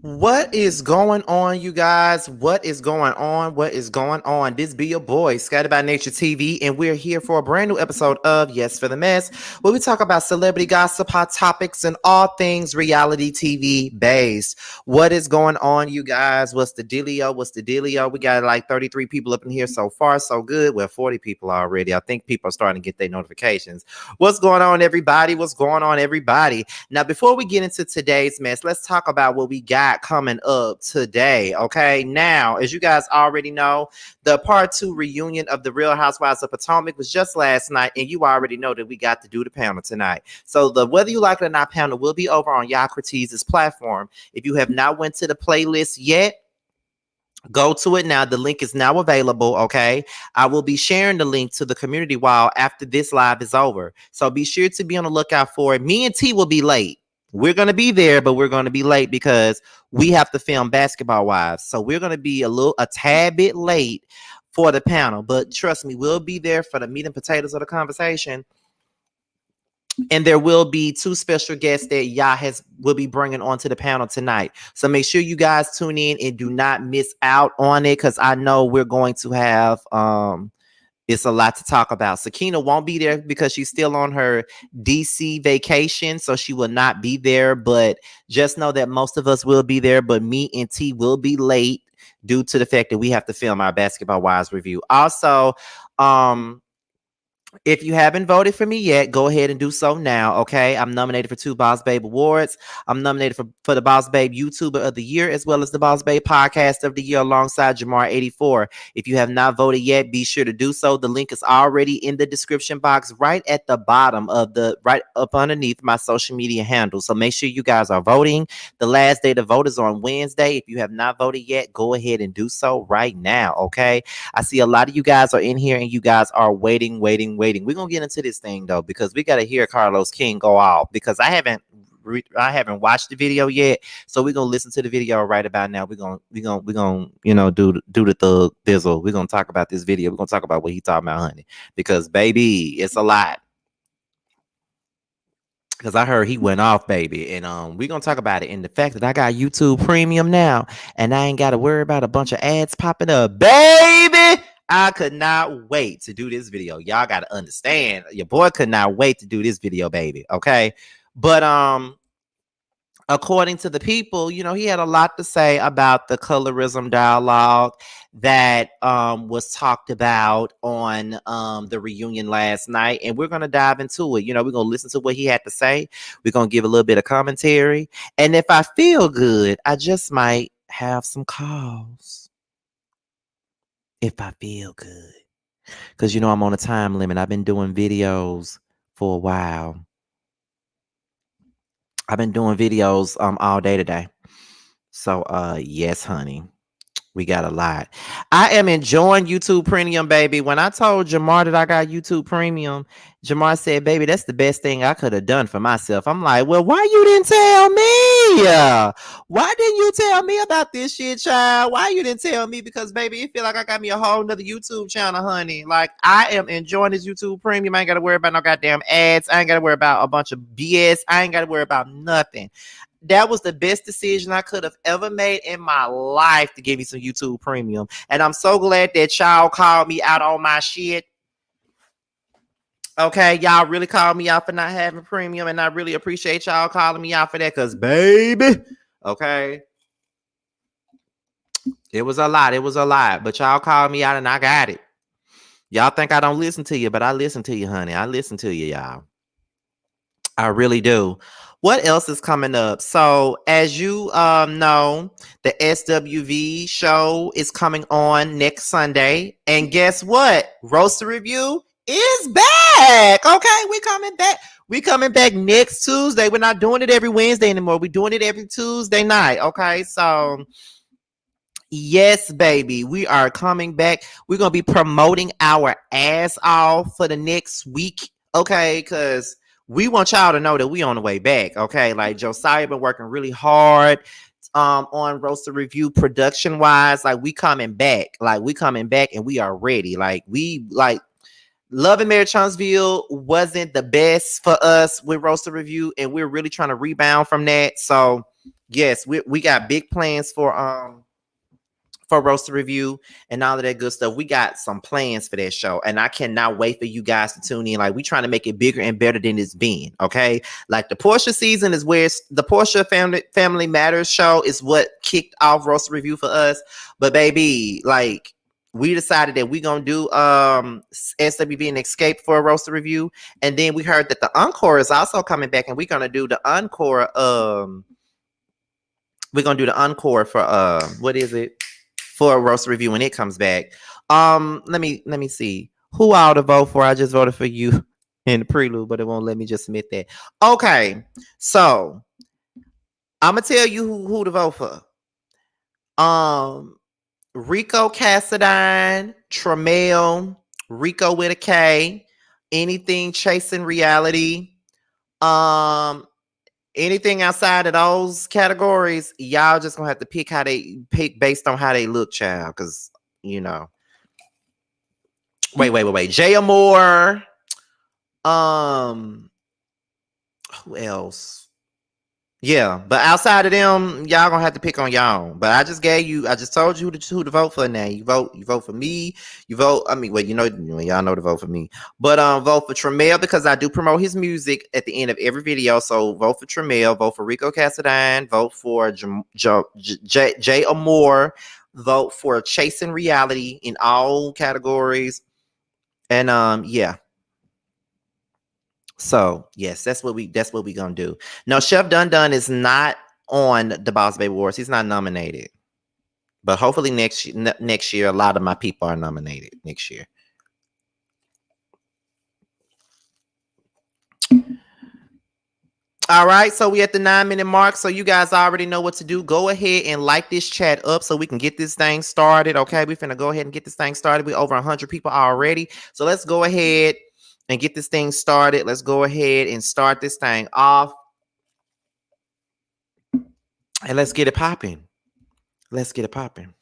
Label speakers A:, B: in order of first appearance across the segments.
A: What is going on, you guys? What is going on? What is going on? This be your boy, Scattered by Nature TV, and we're here for a brand new episode of Yes for the Mess, where we talk about celebrity gossip, hot topics, and all things reality TV based. What is going on, you guys? What's the dealio? What's the dealio? We got like 33 people up in here so far, so good. We're 40 people already. I think people are starting to get their notifications. What's going on, everybody? What's going on, everybody? Now, before we get into today's mess, let's talk about what we got coming up today. Okay. Now, as you guys already know, the part 2 reunion of the Real Housewives of Potomac was just last night, and you already know that we got to do the panel tonight. So the Whether You Like It or Not panel will be over on Yacritese's platform. If you have not went to the playlist yet, go to it now. The link is now available. Okay. I will be sharing the link to the community wall after this live is over. So be sure to be on the lookout for it. Me and T will be late. We're going to be there, but we're going to be late because we have to film Basketball Wives. So we're going to be a tad bit late for the panel. But trust me, we'll be there for the meat and potatoes of the conversation. And there will be 2 special guests that will be bringing onto the panel tonight. So make sure you guys tune in and do not miss out on it, because I know we're going to have it's a lot to talk about. Sakina won't be there because she's still on her DC vacation, so she will not be there. But just know that most of us will be there, but me and T will be late due to the fact that we have to film our Basketball Wives review. Also, if you haven't voted for me yet, go ahead and do so now, okay? I'm nominated for 2 Boss Babe Awards. I'm nominated for the Boss Babe YouTuber of the Year, as well as the Boss Babe Podcast of the Year alongside Jamar84. If you have not voted yet, be sure to do so. The link is already in the description box right at the bottom of right up underneath my social media handle. So make sure you guys are voting. The last day to vote is on Wednesday. If you have not voted yet, go ahead and do so right now, okay? I see a lot of you guys are in here and you guys are waiting. We're gonna get into this thing though, because we gotta hear Carlos King go off, because I haven't watched the video yet. So we're gonna listen to the video right about now. We're gonna do the thug thizzle. We're gonna talk about this video. We're gonna talk about what he talking about, honey, because baby, it's a lot. Because I heard he went off, baby. And we're going to talk about it. And the fact that I got YouTube Premium now, and I ain't got to worry about a bunch of ads popping up. Baby, I could not wait to do this video. Y'all got to understand. Your boy could not wait to do this video, baby. Okay? But according to the people, he had a lot to say about the colorism dialogue that was talked about on the reunion last night. And we're going to dive into it. We're going to listen to what he had to say. We're going to give a little bit of commentary. And if I feel good, I just might have some calls. If I feel good. Because, I'm on a time limit. I've been doing videos for a while. I've been doing videos all day today. So yes, honey. We got a lot. I am enjoying YouTube Premium, baby. When I told Jamar that I got YouTube Premium, Jamar said, baby, that's the best thing I could have done for myself. I'm like, well, why you didn't tell me? Why didn't you tell me about this shit, child? Why you didn't tell me? Because, baby, it feel like I got me a whole nother YouTube channel, honey. Like, I am enjoying this YouTube Premium. I ain't got to worry about no goddamn ads. I ain't got to worry about a bunch of BS. I ain't got to worry about nothing. That was the best decision I could have ever made in my life, to give me some YouTube Premium. And I'm so glad that y'all called me out on my shit. Okay, y'all really called me out for not having Premium, and I really appreciate y'all calling me out for that, because, baby, okay, it was a lot, but y'all called me out and I got it. Y'all think I don't listen to you, but I listen to you, honey. I listen to you, y'all. I really do. What else is coming up? So, as you know, the SWV show is coming on next Sunday. And guess what? Roaster Review is back. Okay, we coming back. We coming back next Tuesday. We're not doing it every Wednesday anymore. We're doing it every Tuesday night. Okay, so yes, baby, we are coming back. We're going to be promoting our ass off for the next week. Okay, because we want y'all to know that we on the way back, okay? Like, Josiah been working really hard on Roaster Review production wise. Like, we coming back and we are ready. Like, Love and Marriage Huntsville wasn't the best for us with Roaster Review, and we're really trying to rebound from that. So yes, we got big plans for roaster review and all of that good stuff. We got some plans for that show, and I cannot wait for you guys to tune in. Like, we trying to make it bigger and better than it's been. Okay, like the Portia season is where the Portia Family Matters show is what kicked off roaster review for us. But baby, like, we decided that we gonna do SWV and Escape for a roaster review, and then we heard that the encore is also coming back, and we're gonna do the encore. We're gonna do the encore for what is it? For a roast review when it comes back. Let me see who I ought to vote for. I just voted for you in the prelude, but it won't let me just submit that. Okay, so I'm gonna tell you who to vote for. Rico Cassadine, Tramiel, Rico with a K, anything chasing reality. Um, Anything outside of those categories, y'all just gonna have to pick based on how they look, child. Because you know, wait. Jay Moore. Who else? Yeah, but outside of them, y'all gonna have to pick on y'all. But I just told you who to vote for. Now you vote for me. You vote. I mean, well, y'all know to vote for me. But vote for Tramiel because I do promote his music at the end of every video. So vote for Tramiel. Vote for Rico Cassadine. Vote for Jay Amore. Vote for Chasing Reality in all categories. And yeah. So yes, that's what we gonna do. No, Chef Dun Dun is not on the Boss Baby Awards. He's not nominated. But hopefully next year, a lot of my people are nominated next year. All right, so we at the 9-minute mark. So you guys already know what to do. Go ahead and like this chat up so we can get this thing started. Okay, we finna go ahead and get this thing started. We over 100 people already. So let's go ahead and get this thing started. Let's go ahead and start this thing off. And let's get it popping. Let's get it popping.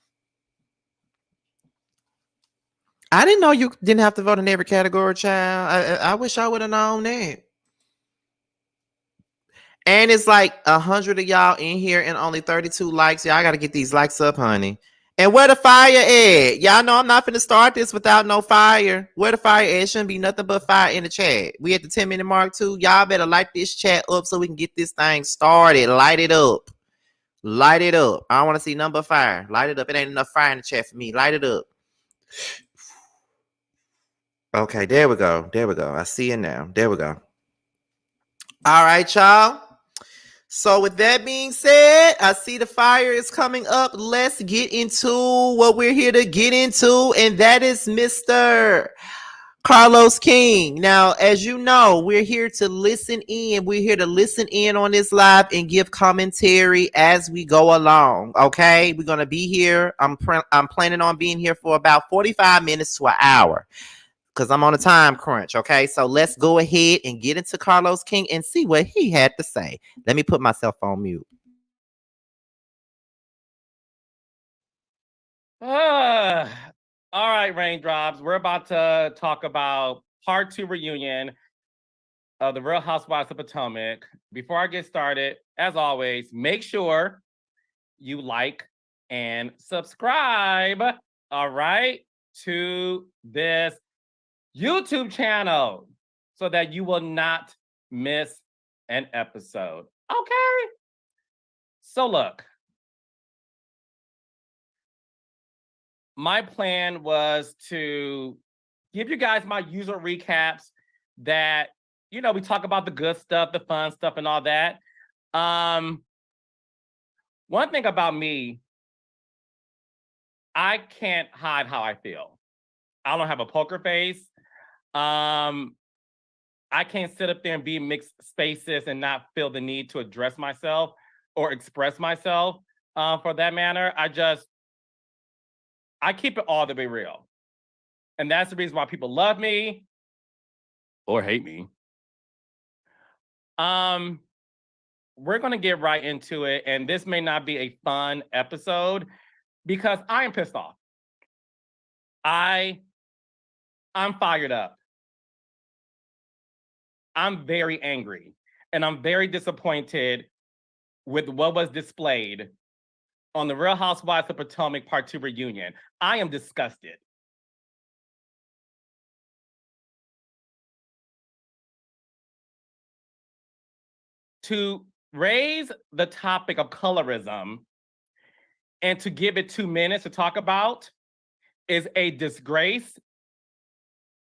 A: I didn't know you didn't have to vote in every category, child. I wish I would have known that. And it's like 100 of y'all in here and only 32 likes. Y'all got to get these likes up, honey. And where the fire at? Y'all know I'm not finna start this without no fire. Where the fire at? It shouldn't be nothing but fire in the chat. We at the 10-minute mark too. Y'all better light this chat up so we can get this thing started. Light it up. Light it up. I don't want to see number fire. Light it up. It ain't enough fire in the chat for me. Light it up. Okay, there we go. There we go. I see it now. There we go. All right, y'all. So with that being said, I see the fire is coming up. Let's get into what we're here to get into, and that is Mr. Carlos King. Now, as you know, we're here to listen in. We're here to listen in on this live and give commentary as we go along. Okay, we're gonna be here. I'm planning on being here for about 45 minutes to an hour, because I'm on a time crunch. Okay, so let's go ahead and get into Carlos King and see what he had to say. Let me put myself on mute.
B: All right, Raindrops. We're about to talk about part 2 reunion of the Real Housewives of Potomac. Before I get started, as always, make sure you like and subscribe, all right, to this YouTube channel so that you will not miss an episode. Okay. So look, my plan was to give you guys my usual recaps that, we talk about the good stuff, the fun stuff, and all that. One thing about me, I can't hide how I feel. I don't have a poker face. I can't sit up there and be in mixed spaces and not feel the need to address myself or express myself for that matter. I keep it all the way real. And that's the reason why people love me or hate me. We're going to get right into it. And this may not be a fun episode because I am pissed off. I'm fired up. I'm very angry. And I'm very disappointed with what was displayed on the Real Housewives of Potomac Part 2 reunion. I am disgusted. To raise the topic of colorism and to give it 2 minutes to talk about is a disgrace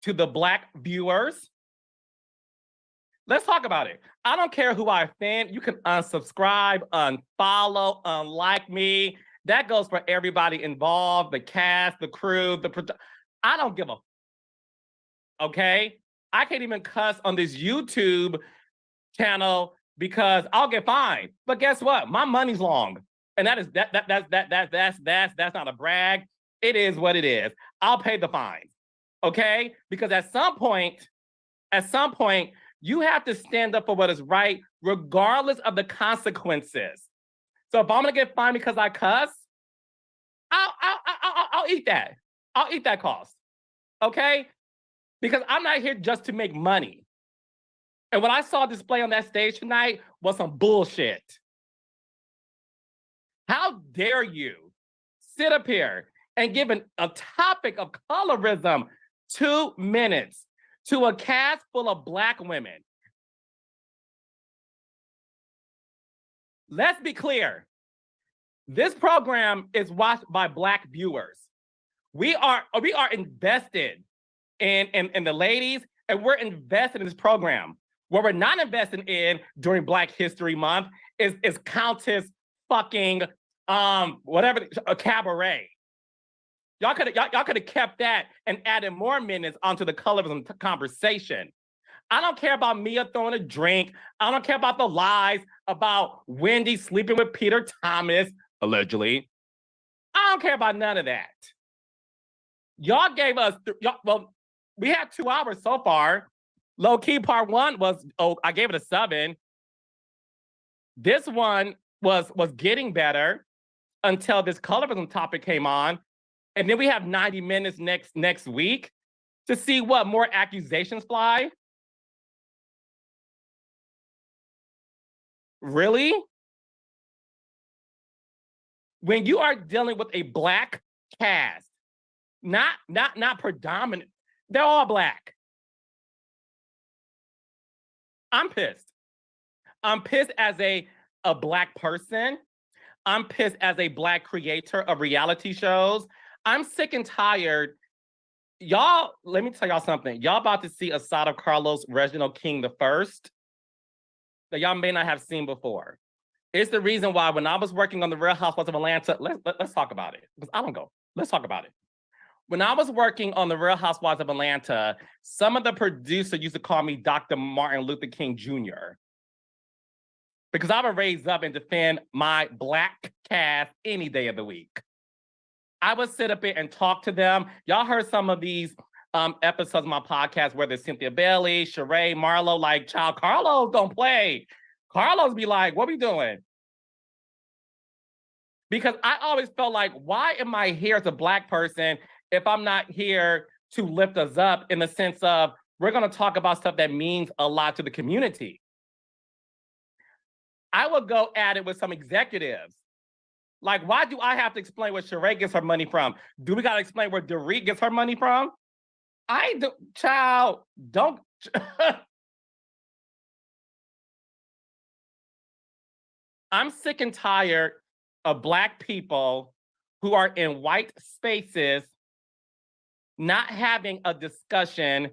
B: to the Black viewers. Let's talk about it. I don't care who I offend. You can unsubscribe, unfollow, unlike me. That goes for everybody involved, the cast, the crew, I don't give a, okay? I can't even cuss on this YouTube channel because I'll get fined. But guess what? My money's long. And that's not a brag. It is what it is. I'll pay the fines. Okay? Because at some point, you have to stand up for what is right, regardless of the consequences. So if I'm gonna get fined because I cuss, I'll eat that. I'll eat that cost. Okay? Because I'm not here just to make money. And what I saw displayed on that stage tonight was some bullshit. How dare you sit up here and give a topic of colorism 2 minutes to a cast full of Black women? Let's be clear. This program is watched by Black viewers. We are invested in the ladies, and we're invested in this program. What we're not invested in during Black History Month is Countess fucking whatever, a cabaret. Y'all could have kept that and added more minutes onto the colorism conversation. I don't care about Mia throwing a drink. I don't care about the lies about Wendy sleeping with Peter Thomas, allegedly. I don't care about none of that. Y'all gave us, well, we had 2 hours so far. Low key part 1 was, I gave it a 7. This one was getting better until this colorism topic came on. And then we have 90 minutes next week to see what more accusations fly. Really? When you are dealing with a Black cast, not predominant, they're all Black. I'm pissed. I'm pissed as a Black person. I'm pissed as a Black creator of reality shows. I'm sick and tired. Y'all, let me tell y'all something. Y'all about to see Asada Carlos Reginald King the First that y'all may not have seen before. It's the reason why when I was working on the Real Housewives of Atlanta, let's talk about it. Because I don't go. Let's talk about it. When I was working on the Real Housewives of Atlanta, some of the producers used to call me Dr. Martin Luther King Jr. Because I would raise up and defend my Black cast any day of the week. I would sit up here and talk to them. Y'all heard some of these episodes of my podcast, whether it's Cynthia Bailey, Sheree, Marlo, like, child, Carlos don't play. Carlos be like, what we doing? Because I always felt like, why am I here as a Black person if I'm not here to lift us up in the sense of, we're gonna talk about stuff that means a lot to the community? I would go at it with some executives. Like, why do I have to explain where Sheree gets her money from? Do we gotta explain where Dorit gets her money from? I do, child, don't. I'm sick and tired of Black people who are in white spaces not having a discussion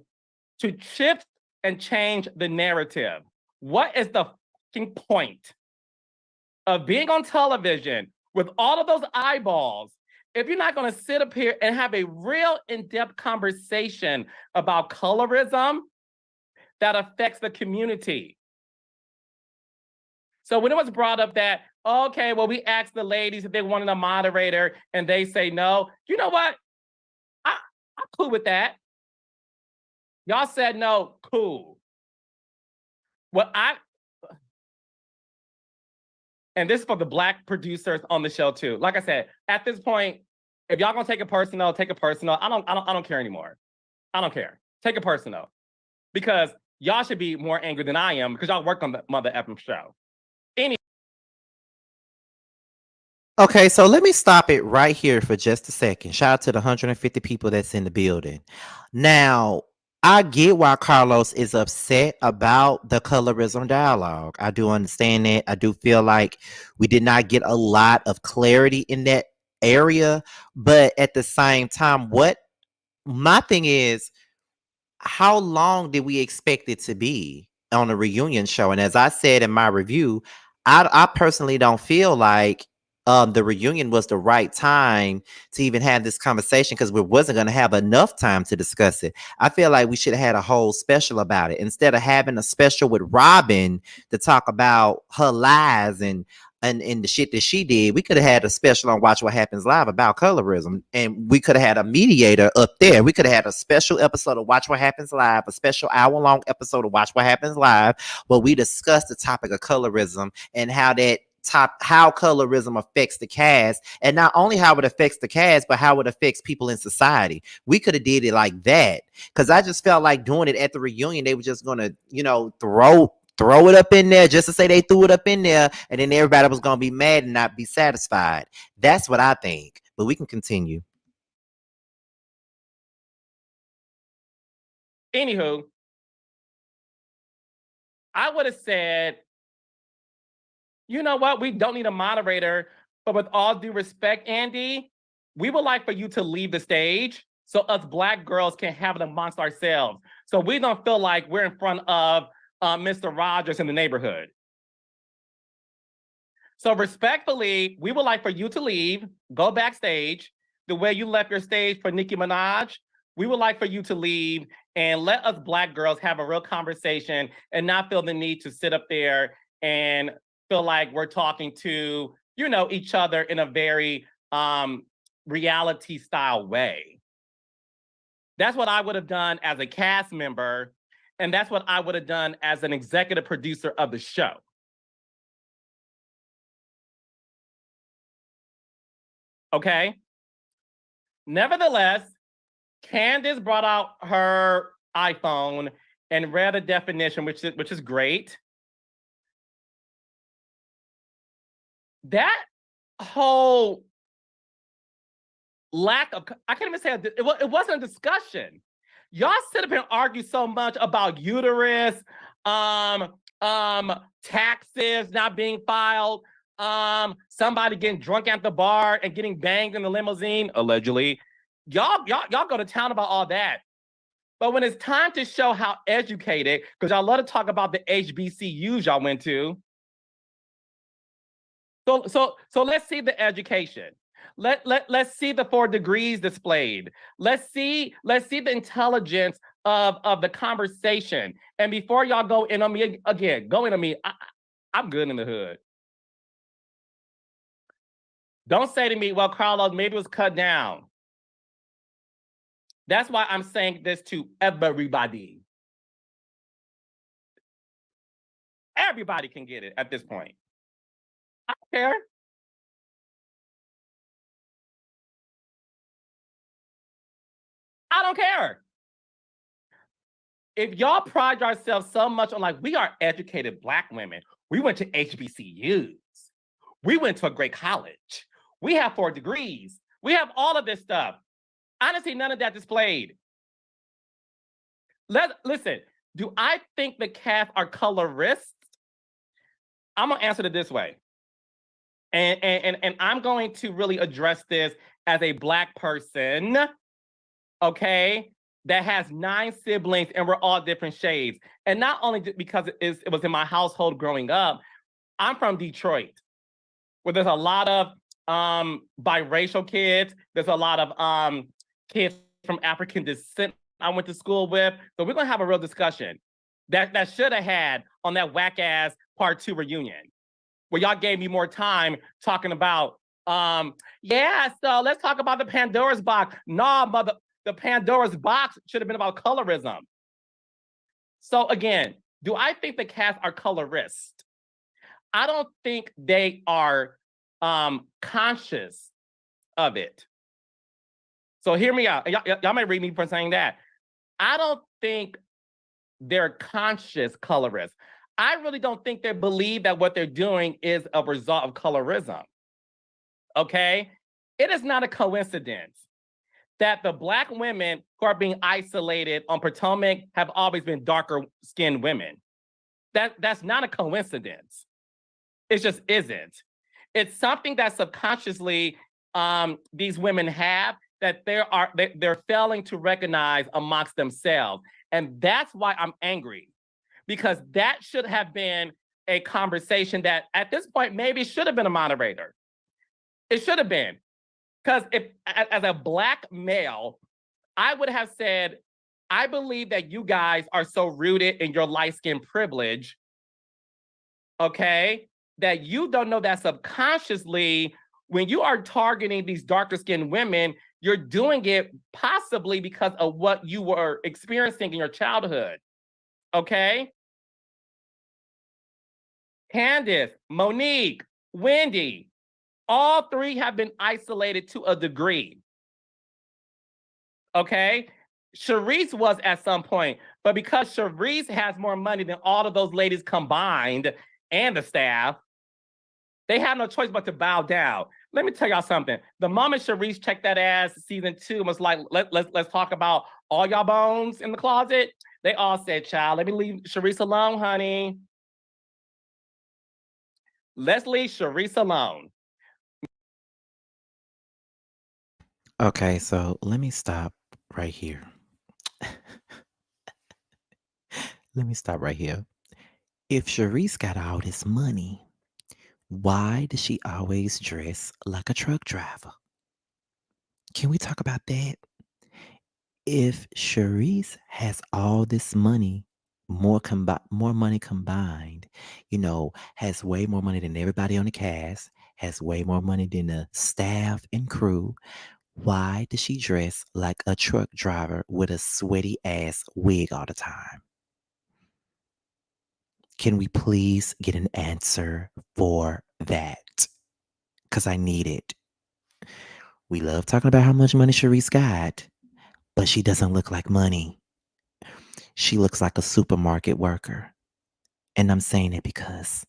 B: to shift and change the narrative. What is the fucking point of being on television with all of those eyeballs if you're not going to sit up here and have a real in-depth conversation about colorism that affects the community? So when it was brought up that, okay, well, we asked the ladies if they wanted a moderator and they say no, you know what? I'm cool with that. Y'all said no, cool. And this is for the Black producers on the show too. Like I said, at this point, if y'all gonna take it personal, take it personal. I don't care anymore. I don't care. Take it personal. Because y'all should be more angry than I am because y'all work on the mother effing show. Anyway.
A: Okay, so let me stop it right here for just a second. Shout out to the 150 people that's in the building. Now, I get why Carlos is upset about the colorism dialogue. I do understand that. I do feel like we did not get a lot of clarity in that area. But at the same time, what my thing is, how long did we expect it to be on a reunion show? And as I said in my review, I personally don't feel like the reunion was the right time to even have this conversation because we wasn't going to have enough time to discuss it. I feel like we should have had a whole special about it instead of having a special with Robin to talk about her lies and the shit that she did. We could have had a special on Watch What Happens Live about colorism, and we could have had a mediator up there. We could have had a special episode of Watch What Happens Live, a special hour-long episode of Watch What Happens Live, where we discuss the topic of colorism and how colorism affects the cast, and not only how it affects the cast, but how it affects people in society. We could have did it like that, because I just felt like doing it at the reunion. They were just gonna, throw it up in there just to say they threw it up in there, and then everybody was gonna be mad and not be satisfied. That's what I think. But we can continue.
B: Anywho, I would have said, you know what? We don't need a moderator, but with all due respect, Andy, we would like for you to leave the stage so us Black girls can have it amongst ourselves. So we don't feel like we're in front of Mr. Rogers in the neighborhood. So respectfully, we would like for you to leave, go backstage, the way you left your stage for Nicki Minaj. We would like for you to leave and let us Black girls have a real conversation and not feel the need to sit up there and feel like we're talking to, each other in a very reality style way. That's what I would have done as a cast member, and that's what I would have done as an executive producer of the show. Okay? Nevertheless, Candace brought out her iPhone and read a definition, which is great. That whole lack of, I can't even say it wasn't a discussion. Y'all sit up and argue so much about uterus, taxes not being filed, somebody getting drunk at the bar and getting banged in the limousine, allegedly. Y'all go to town about all that. But when it's time to show how educated, because y'all love to talk about the HBCUs y'all went to. So let's see the education. Let's see the 4 degrees displayed. Let's see the intelligence of the conversation. And before y'all go in on me again, I'm good in the hood. Don't say to me, well, Carlos, maybe it was cut down. That's why I'm saying this to everybody. Everybody can get it at this point. I don't care. I don't care. If y'all pride yourselves so much on like, we are educated Black women. We went to HBCUs. We went to a great college. We have 4 degrees. We have all of this stuff. Honestly, none of that displayed. Listen, do I think the cast are colorists? I'm gonna answer it this way. And I'm going to really address this as a Black person, okay, that has 9 siblings and we're all different shades. And not only because it was in my household growing up, I'm from Detroit, where there's a lot of biracial kids. There's a lot of kids from African descent I went to school with. So we're gonna have a real discussion that should have had on that whack ass part 2 reunion, where y'all gave me more time talking about, yeah, so let's talk about the Pandora's box. Nah, the Pandora's box should have been about colorism. So again, do I think the cast are colorist? I don't think they are conscious of it. So hear me out. Y'all may read me for saying that. I don't think they're conscious colorists. I really don't think they believe that what they're doing is a result of colorism. okay? It is not a coincidence that the Black women who are being isolated on Potomac have always been darker skinned women. That's not a coincidence. It just isn't. It's something that subconsciously these women have that they're failing to recognize amongst themselves. And that's why I'm angry, because that should have been a conversation that at this point maybe should have been a moderator. It should have been. Because if as a Black male, I would have said, I believe that you guys are so rooted in your light skin privilege, okay, that you don't know that subconsciously, when you are targeting these darker skinned women, you're doing it possibly because of what you were experiencing in your childhood, okay? Candace, Monique, Wendy, all three have been isolated to a degree, okay? Sharice was at some point, but because Sharice has more money than all of those ladies combined and the staff, they have no choice but to bow down. Let me tell y'all something. The moment Sharice checked that ass season 2 and was like, let's talk about all y'all bones in the closet, they all said, child, let me leave Sharice alone, honey. Let's leave Sharice alone.
A: Okay, so let me stop right here. Let me stop right here. If Sharice got all this money, why does she always dress like a truck driver? Can we talk about that? If Sharice has all this money, more money combined, has way more money than everybody on the cast, has way more money than the staff and crew, why does she dress like a truck driver with a sweaty ass wig all the time? Can we please get an answer for that? Because I need it. We love talking about how much money Sharice got, but she doesn't look like money. She looks like a supermarket worker. And I'm saying it because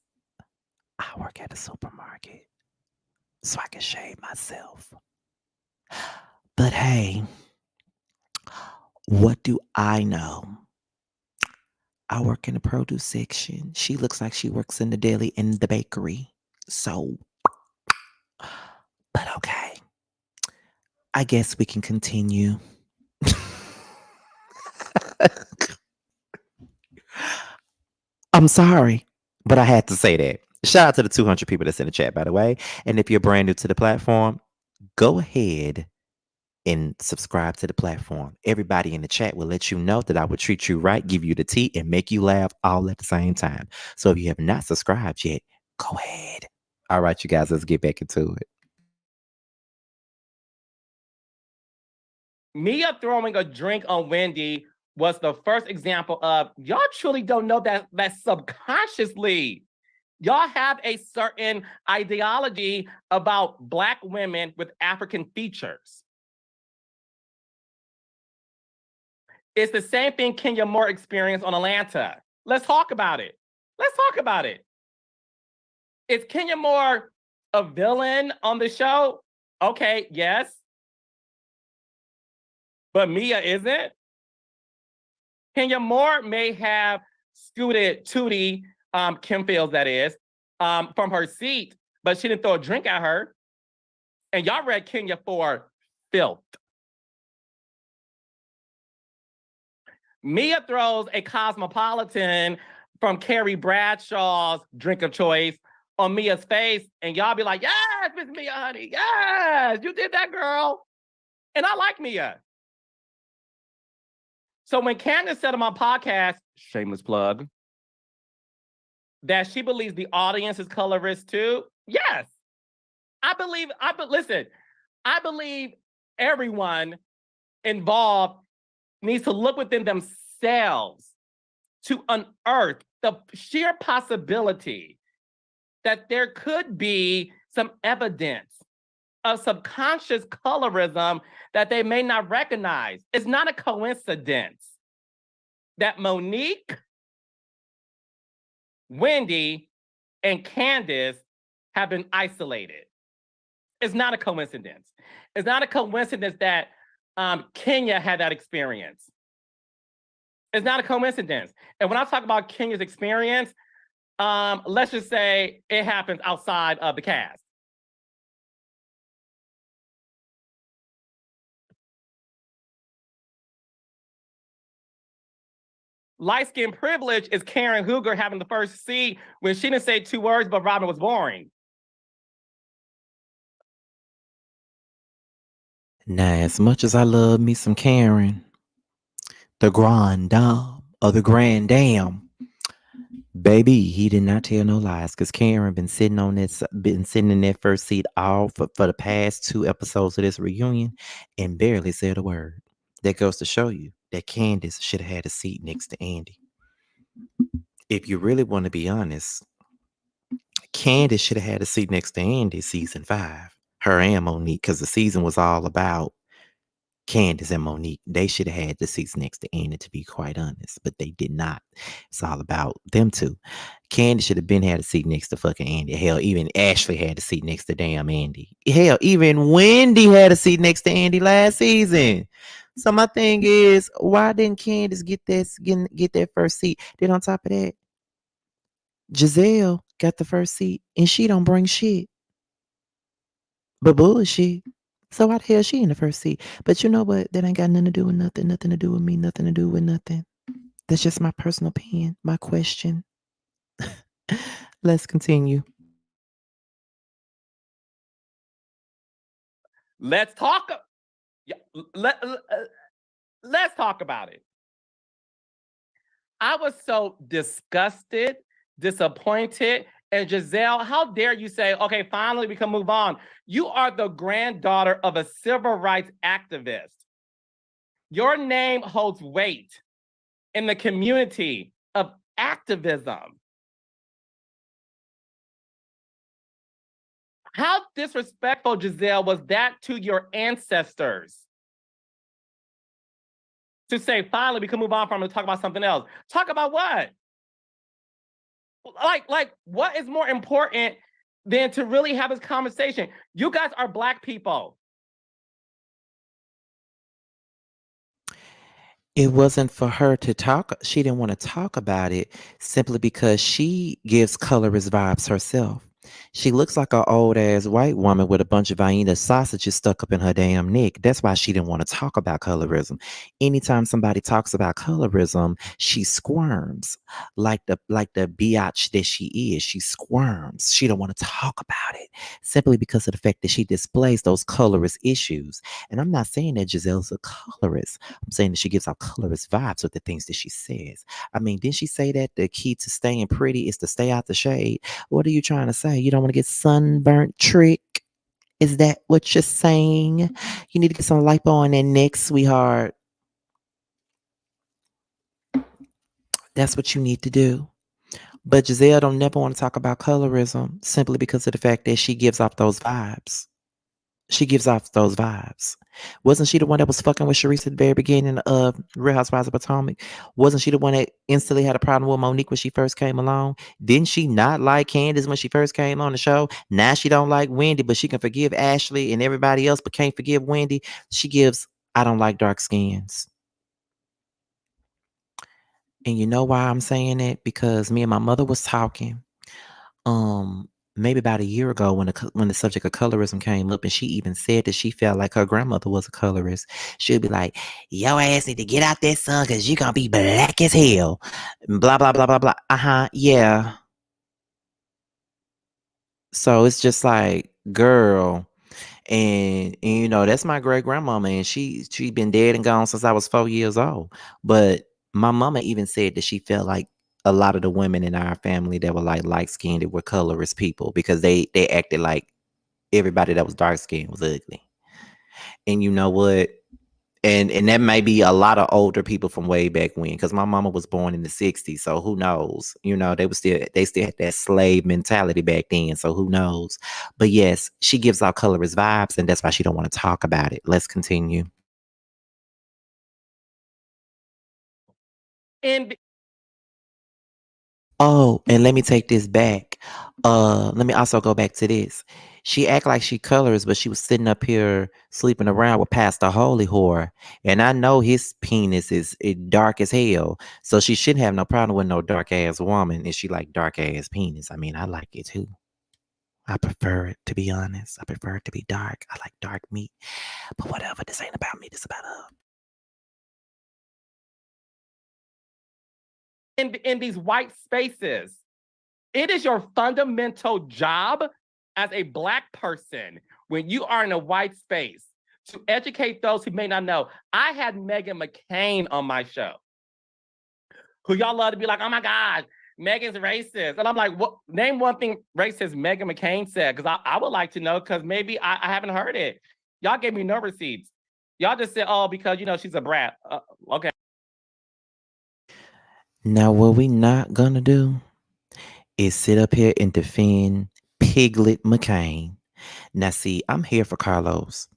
A: I work at a supermarket, so I can shave myself. But hey, what do I know? I work in the produce section. She looks like she works in the deli and the bakery. So, but okay. I guess we can continue. I'm sorry, but I had to say that. Shout out to the 200 people that's in the chat, by the way. And if you're brand new to the platform, go ahead and subscribe to the platform. Everybody in the chat will let you know that I will treat you right, give you the tea, and make you laugh all at the same time. So if you have not subscribed yet, go ahead. All right, you guys, let's get back into it.
B: Mia throwing a drink on Wendy was the first example of y'all truly don't know that subconsciously y'all have a certain ideology about Black women with African features. It's the same thing Kenya Moore experienced on Atlanta. Let's talk about it. Let's talk about it. Is Kenya Moore a villain on the show? Okay, yes. But Mia isn't. Kenya Moore may have scooted Tootie, Kim Fields, that is, from her seat, but she didn't throw a drink at her. And y'all read Kenya for filth. Mia throws a Cosmopolitan from Carrie Bradshaw's drink of choice on Mia's face, and y'all be like, yes, Miss Mia, honey, yes, you did that, girl. And I like Mia. So when Candace said on my podcast, shameless plug, that she believes the audience is colorist too, yes. Listen, I believe everyone involved needs to look within themselves to unearth the sheer possibility that there could be some evidence of subconscious colorism that they may not recognize. It's not a coincidence that Monique, Wendy, and Candace have been isolated. It's not a coincidence. It's not a coincidence that Kenya had that experience. It's not a coincidence. And when I talk about Kenya's experience, let's just say it happens outside of the cast. Light skin privilege is Karen Hooger having the first seat when she didn't say 2 words, but Robin was boring.
A: Now, as much as I love me some Karen, the grand dame or the grand dame, baby, he did not tell no lies because Karen been sitting in that first seat all for the past 2 episodes of this reunion and barely said a word. That goes to show you that Candace should have had a seat next to Andy. If you really want to be honest, Candace should have had a seat next to Andy season 5. Her and Monique, because the season was all about Candace and Monique. They should have had the seats next to Andy, to be quite honest, but they did not. It's all about them two. Candace should have been had a seat next to fucking Andy. Hell, even Ashley had a seat next to damn Andy. Hell, even Wendy had a seat next to Andy last season. So my thing is, why didn't Candace get that first seat? Then on top of that, Giselle got the first seat, and she don't bring shit but bullshit. So why the hell she in the first seat? But you know what? That ain't got nothing to do with nothing. Nothing to do with me. Nothing to do with nothing. That's just my personal opinion. My question. Let's continue.
B: Let's talk. Yeah, let's talk about it. I was so disgusted, disappointed. And Giselle, how dare you say, okay, finally we can move on. You are the granddaughter of a civil rights activist. Your name holds weight in the community of activism. How disrespectful, Giselle, was that to your ancestors? To say, finally, we can move on from it and talk about something else. Talk about what? Like, what is more important than to really have this conversation? You guys are Black people.
A: It wasn't for her to talk. She didn't want to talk about it simply because she gives colorist vibes herself. She looks like an old ass white woman with a bunch of Vienna sausages stuck up in her damn neck. That's why she didn't want to talk about colorism. Anytime somebody talks about colorism, she squirms like the biatch that she is. She squirms. She don't want to talk about it simply because of the fact that she displays those colorist issues. And I'm not saying that Giselle's a colorist. I'm saying that she gives out colorist vibes with the things that she says. I mean, didn't she say that the key to staying pretty is to stay out the shade? What are you trying to say? You don't want to get sunburnt, trick? Is that what you're saying? You need to get some lipo on that neck, sweetheart. That's what you need to do. But Giselle don't never want to talk about colorism simply because of the fact that she gives off those vibes. She gives off those vibes. Wasn't she the one that was fucking with Sharice at the very beginning of Real Housewives of Potomac? Wasn't she the one that instantly had a problem with Monique when she first came along? Didn't she not like Candace when she first came on the show? Now she don't like Wendy, but she can forgive Ashley and everybody else, but can't forgive Wendy. She gives, I don't like dark skins. And you know why I'm saying that? Because me and my mother was talking. Maybe about a year ago when the subject of colorism came up, and she even said that she felt like her grandmother was a colorist. She'd be like, "Yo ass need to get out that sun because you're gonna be black as hell." Blah blah blah blah blah. Yeah. So it's just like, girl, and you know that's my great grandmama, and she been dead and gone since I was 4 years old. But my mama even said that she felt like a lot of the women in our family that were like light skinned were colorist people because they acted like everybody that was dark skinned was ugly. And you know what? And that may be a lot of older people from way back when, because my mama was born in the 60s. So who knows? You know, they still had that slave mentality back then. So who knows? But yes, she gives out colorist vibes, and that's why she don't want to talk about it. Let's continue.
B: And
A: Oh, and let me take this back. Let me also go back to this. She act like she colors, but she was sitting up here sleeping around with Pastor Holy Whore. And I know his penis is dark as hell. So she shouldn't have no problem with no dark ass woman if she like dark ass penis. I mean, I like it too. I prefer it, to be honest. I prefer it to be dark. I like dark meat. But whatever, this ain't about me. This about her.
B: In these white spaces. It is your fundamental job as a Black person when you are in a white space to educate those who may not know. I had Meghan McCain on my show, who y'all love to be like, oh my God, Meghan's racist. And I'm like, what? Name one thing racist Meghan McCain said, because I would like to know, because maybe I haven't heard it. Y'all gave me no receipts. Y'all just said, oh, because, she's a brat. Okay.
A: Now, what we not gonna do is sit up here and defend Piglet McCain. Now, see, I'm here for Carlos.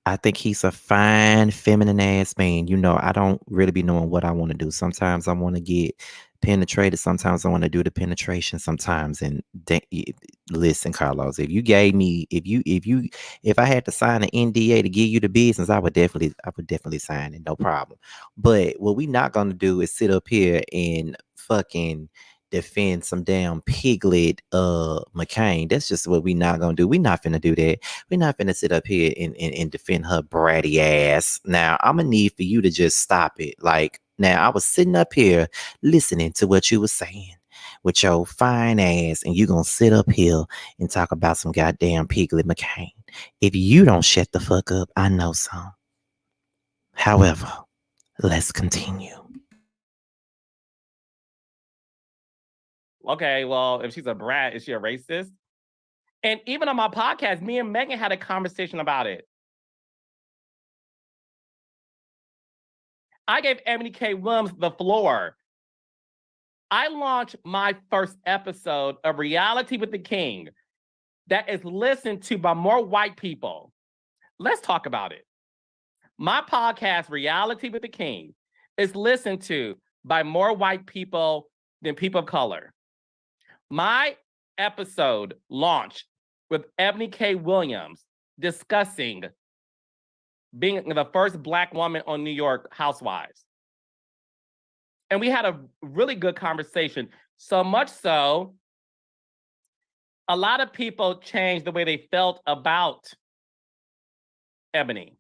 A: I think he's a fine, feminine ass man. I don't really be knowing what I want to do. Sometimes I want to get penetrated. Sometimes I want to do the penetration. Sometimes, and listen, Carlos, if I had to sign an NDA to give you the business, I would definitely sign it, no problem. But what we not gonna do is sit up here and fucking defend some damn Piglet McCain. That's just what we not gonna do. We not finna do that. We're not finna sit up here and defend her bratty ass. Now, I'm gonna need for you to just stop it. Like, now, I was sitting up here listening to what you were saying with your fine ass, and you gonna sit up here and talk about some goddamn Piglet McCain. If you don't shut the fuck up, I know some. However, let's continue.
B: Okay, well, if she's a brat, is she a racist? And even on my podcast, me and Meghan had a conversation about it. I gave Ebony K. Williams the floor. I launched my first episode of Reality with the King that is listened to by more white people. Let's talk about it. My podcast, Reality with the King, is listened to by more white people than people of color. My episode launched with Ebony K. Williams discussing being the first Black woman on New York Housewives. And we had a really good conversation. So much so, a lot of people changed the way they felt about Ebony.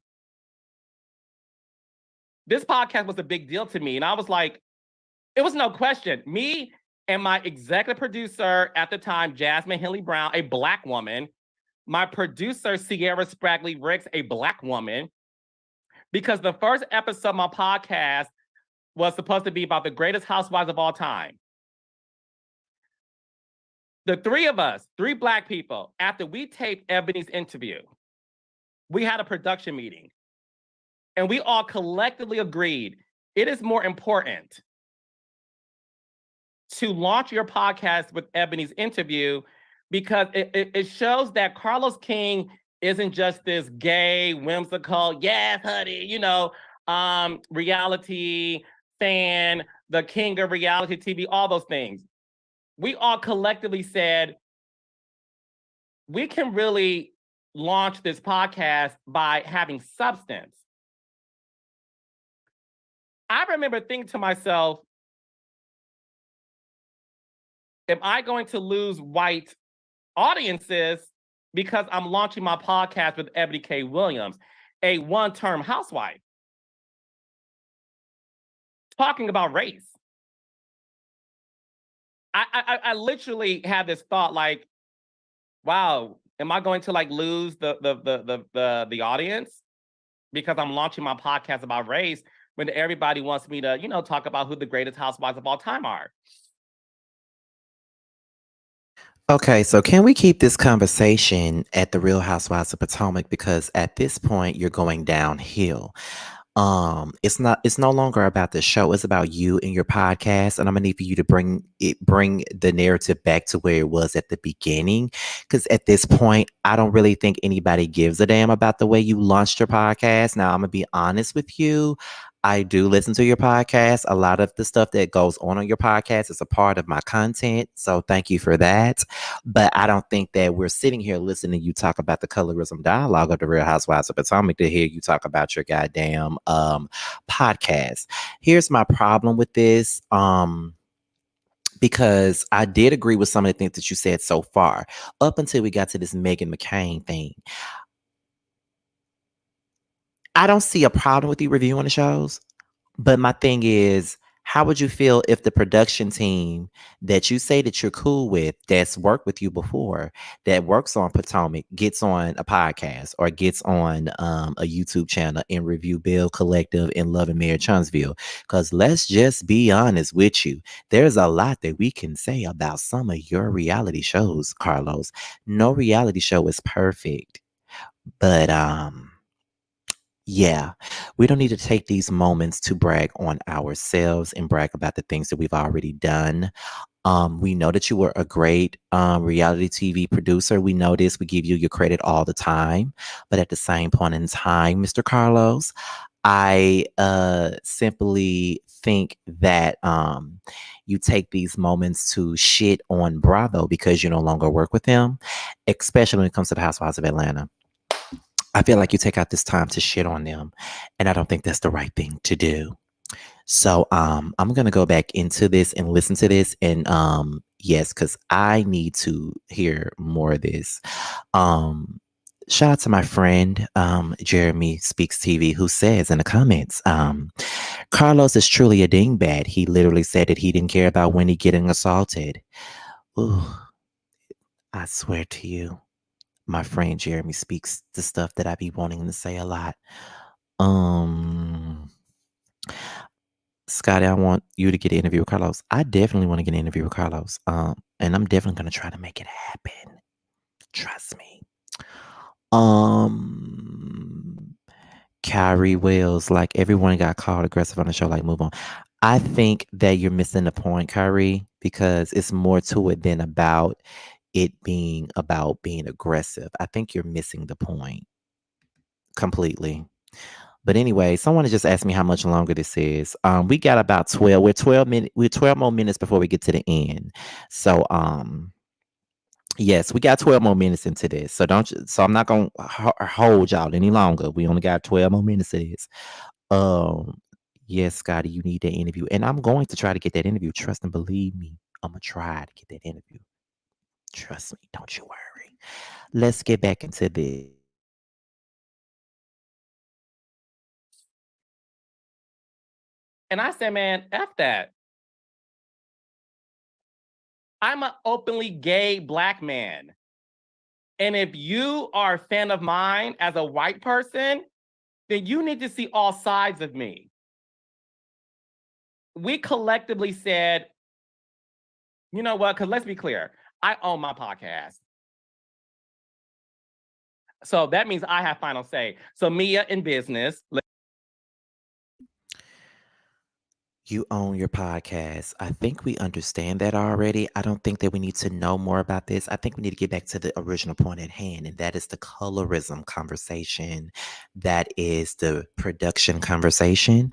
B: This podcast was a big deal to me. And I was like, it was no question. Me and my executive producer at the time, Jasmine Henley Brown, a Black woman, my producer, Sierra Spragley Ricks, a Black woman, because the first episode of my podcast was supposed to be about the greatest housewives of all time. The three of us, three Black people, after we taped Ebony's interview, we had a production meeting. And we all collectively agreed it is more important to launch your podcast with Ebony's interview because it shows that Carlos King isn't just this gay, whimsical, yes, honey, reality fan, the king of reality TV, all those things. We all collectively said, we can really launch this podcast by having substance. I remember thinking to myself, am I going to lose white audiences because I'm launching my podcast with Ebony K. Williams, a one-term housewife, talking about race? I literally had this thought like, wow, am I going to lose the audience because I'm launching my podcast about race when everybody wants me to, talk about who the greatest housewives of all time are?
A: Okay, so can we keep this conversation at the Real Housewives of Potomac, because at this point you're going downhill. It's no longer about the show, it's about you and your podcast, and I'm gonna need for you to bring the narrative back to where it was at the beginning, because at this point I don't really think anybody gives a damn about the way you launched your podcast. Now, I'm gonna be honest with you. I do listen to your podcast. A lot of the stuff that goes on your podcast is a part of my content. So thank you for that. But I don't think that we're sitting here listening to you talk about the colorism dialogue of the Real Housewives of Potomac to hear you talk about your goddamn podcast. Here's my problem with this. Because I did agree with some of the things that you said so far, up until we got to this Meghan McCain thing. I don't see a problem with you reviewing the shows. But my thing is, how would you feel if the production team that you say that you're cool with, that's worked with you before, that works on Potomac, gets on a podcast or gets on a YouTube channel and review Bill Collective and Love and Marriage Huntsville? Because let's just be honest with you, there's a lot that we can say about some of your reality shows, Carlos. No reality show is perfect, but yeah, we don't need to take these moments to brag on ourselves and brag about the things that we've already done. We know that you were a great reality TV producer. We know this. We give you your credit all the time. But at the same point in time, Mr. Carlos, I simply think that you take these moments to shit on Bravo because you no longer work with them, especially when it comes to the Housewives of Atlanta. I feel like you take out this time to shit on them, and I don't think that's the right thing to do. So I'm gonna go back into this and listen to this, and yes, because I need to hear more of this. Um, Shout out to my friend Jeremy Speaks TV, who says in the comments, Carlos is truly a dingbat. He literally said that he didn't care about Wendy getting assaulted. Ooh, I swear to you, my friend Jeremy speaks the stuff that I be wanting to say a lot. Um, Scotty, I want you to get an interview with Carlos. I definitely want to get an interview with Carlos. And I'm definitely gonna try to make it happen. Trust me. Um, Kyrie Wells, like everyone got called aggressive on the show. Like, move on. I think that you're missing the point, Kyrie, because it's more to it than about it being about being aggressive. I think you're missing the point completely. But anyway, someone has just asked me how much longer this is. We got about 12. We're 12 more minutes before we get to the end. So yes, we got 12 more minutes into this. So so I'm not gonna hold y'all any longer. We only got 12 more minutes of this. Um yes, Scotty, you need that interview. And I'm going to try to get that interview. Trust and believe me. I'm gonna try to get that interview. Trust me, don't you worry. Let's get back into this.
B: And I said, man, F that. I'm an openly gay Black man. And if you are a fan of mine as a white person, then you need to see all sides of me. We collectively said, you know what? Because let's be clear, I own my podcast. So that means I have final say. So Mia in business.
A: You own your podcast. I think we understand that already. I don't think that we need to know more about this. I think we need to get back to the original point at hand, and that is the colorism conversation. That is the production conversation.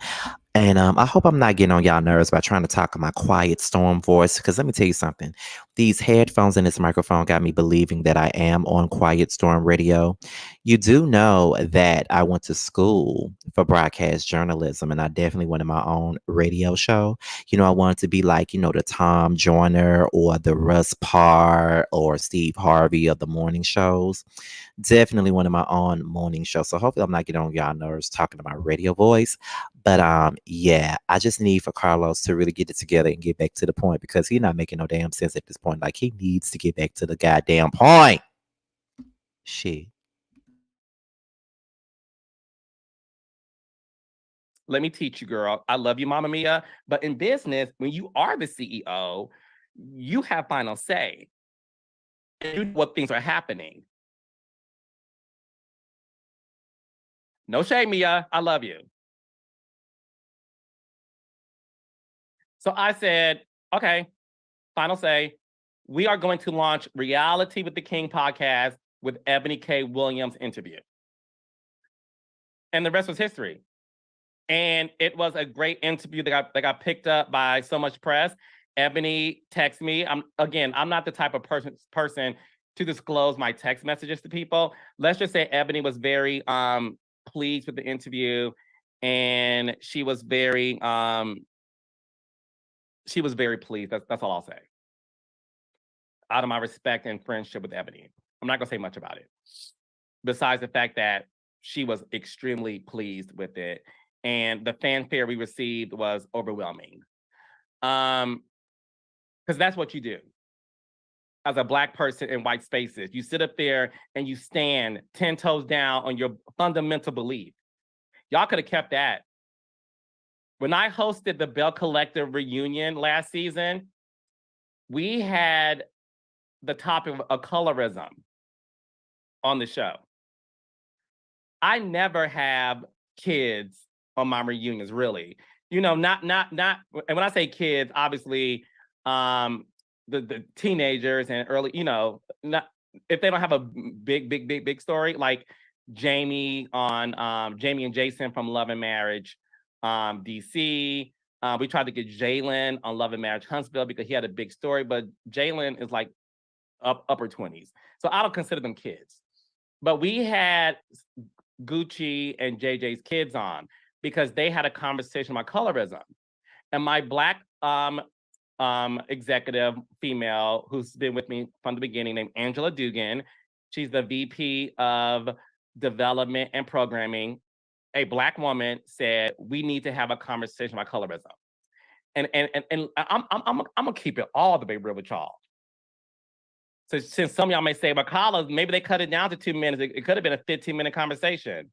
A: And I hope I'm not getting on y'all nerves by trying to talk in my quiet storm voice. Because let me tell you something. These headphones and this microphone got me believing that I am on Quiet Storm Radio. You do know that I went to school for broadcast journalism, and I definitely wanted my own radio show. You know, I wanted to be like, the Tom Joyner or the Russ Parr or Steve Harvey of the morning shows. Definitely one of my own morning show. So hopefully I'm not getting on y'all nerves talking to my radio voice. But yeah, I just need for Carlos to really get it together and get back to the point because he's not making no damn sense at this point. Like he needs to get back to the goddamn point. Shit.
B: Let me teach you, girl. I love you, Mama Mia. But in business, when you are the CEO, you have final say. You know what things are happening. No shame, Mia. I love you. So I said, okay, final say. We are going to launch Reality with the King podcast with Ebony K. Williams interview. And the rest was history. And it was a great interview that got picked up by so much press. Ebony texted me. I'm not the type of person to disclose my text messages to people. Let's just say Ebony was very pleased with the interview, and she was very pleased. That's all I'll say. Out of my respect and friendship with Ebony, I'm not gonna say much about it, besides the fact that she was extremely pleased with it, and the fanfare we received was overwhelming. Because that's what you do as a Black person in white spaces. You sit up there and you stand 10 toes down on your fundamental belief. Y'all could have kept that. When I hosted the Bell Collective reunion last season, we had the topic of colorism on the show. I never have kids on my reunions, really. You know, not. And when I say kids, obviously, the teenagers and early, you know, not if they don't have a big story like Jamie on Jamie and Jason from Love and Marriage, DC. We tried to get Jalen on Love and Marriage Huntsville because he had a big story, but Jalen is like upper 20s, so I don't consider them kids. But we had Gucci and JJ's kids on because they had a conversation about colorism. And my Black executive female who's been with me from the beginning, named Angela Dugan, she's the VP of Development and Programming. A Black woman said, we need to have a conversation about colorism. And I'm gonna keep it all the way real with y'all. So since some of y'all may say, but Carla, maybe they cut it down to 2 minutes. It could have been a 15-minute conversation.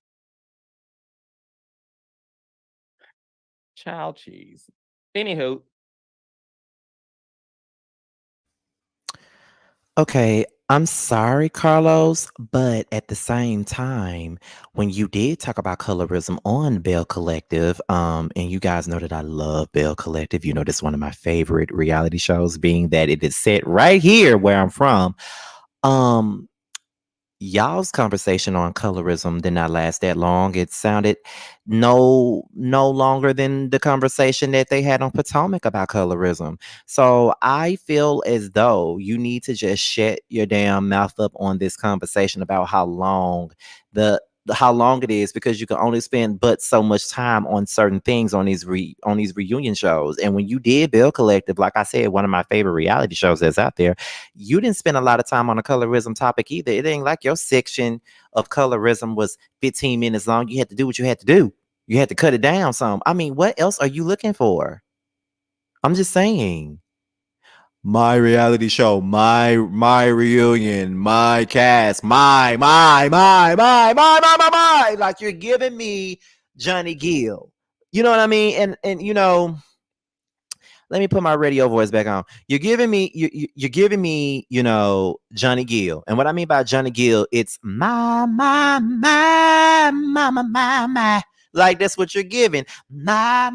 B: Child cheese. Anywho.
A: Okay, I'm sorry, Carlos, but at the same time, when you did talk about colorism on Bell Collective, and you guys know that I love Bell Collective, you know, this is one of my favorite reality shows, being that it is set right here where I'm from. Y'all's conversation on colorism did not last that long. It sounded no longer than the conversation that they had on Potomac about colorism. So I feel as though you need to just shut your damn mouth up on this conversation about how long it is, because you can only spend but so much time on certain things on these reunion shows. And when you did Bill Collective, like I said, one of my favorite reality shows that's out there, you didn't spend a lot of time on a colorism topic either. It ain't like your section of colorism was 15 minutes long. You had to do what you had to do. You had to cut it down some. I mean, what else are you looking for? I'm just saying. My reality show, my reunion, my cast, my. Like, you're giving me Johnny Gill. You know what I mean? And you know, let me put my radio voice back on. You're giving me you know, Johnny Gill. And what I mean by Johnny Gill, it's my. Like, that's what you're giving. My.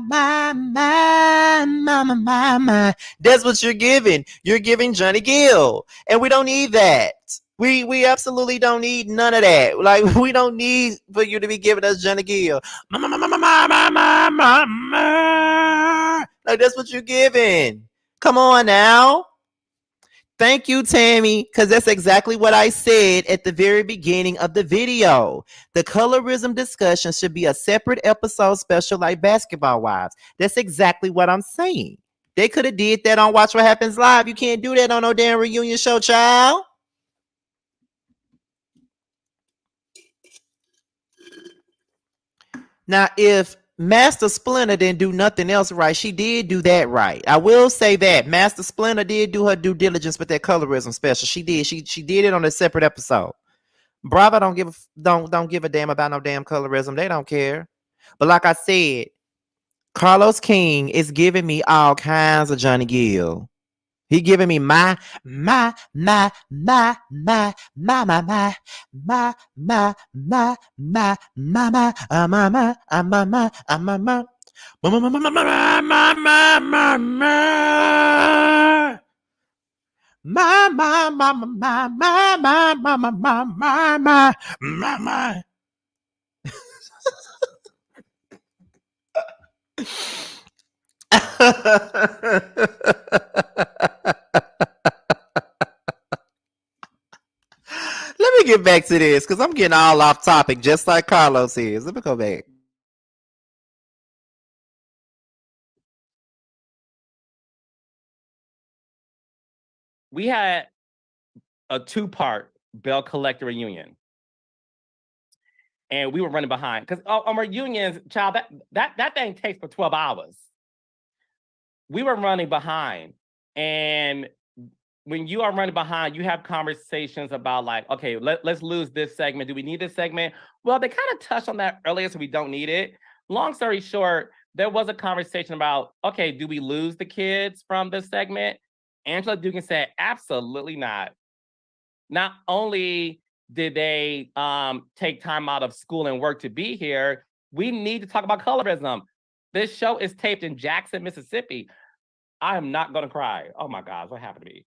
A: That's what you're giving. You're giving Johnny Gill. And we don't need that. We absolutely don't need none of that. Like, we don't need for you to be giving us Johnny Gill. Like, that's what you're giving. Come on now. Thank you, Tammy, because that's exactly what I said at the very beginning of the video. The colorism discussion should be a separate episode special like Basketball Wives. That's exactly what I'm saying. They could have did that on Watch What Happens Live. You can't do that on no damn reunion show, child. Now, if Master Splinter didn't do nothing else right, she did do that right. I will say that Master Splinter did do her due diligence with that colorism special. She did. She did it on a separate episode. Bravo don't give a damn about no damn colorism. They don't care. But like I said, Carlos King is giving me all kinds of Johnny Gill. He giving me my mama. Let me get back to this because I'm getting all off topic, just like Carlos is. Let me go back.
B: We had a 2-part Bell Collector reunion. And we were running behind. Because on reunions, child, that thing takes for 12 hours. We were running behind. And when you are running behind, you have conversations about like, okay, let's lose this segment. Do we need this segment? Well, they kind of touched on that earlier, so we don't need it. Long story short, there was a conversation about, okay, do we lose the kids from this segment? Angela Dugan said, absolutely not. Not only did they take time out of school and work to be here, we need to talk about colorism. This show is taped in Jackson, Mississippi. I am not going to cry. Oh my gosh, what happened to me?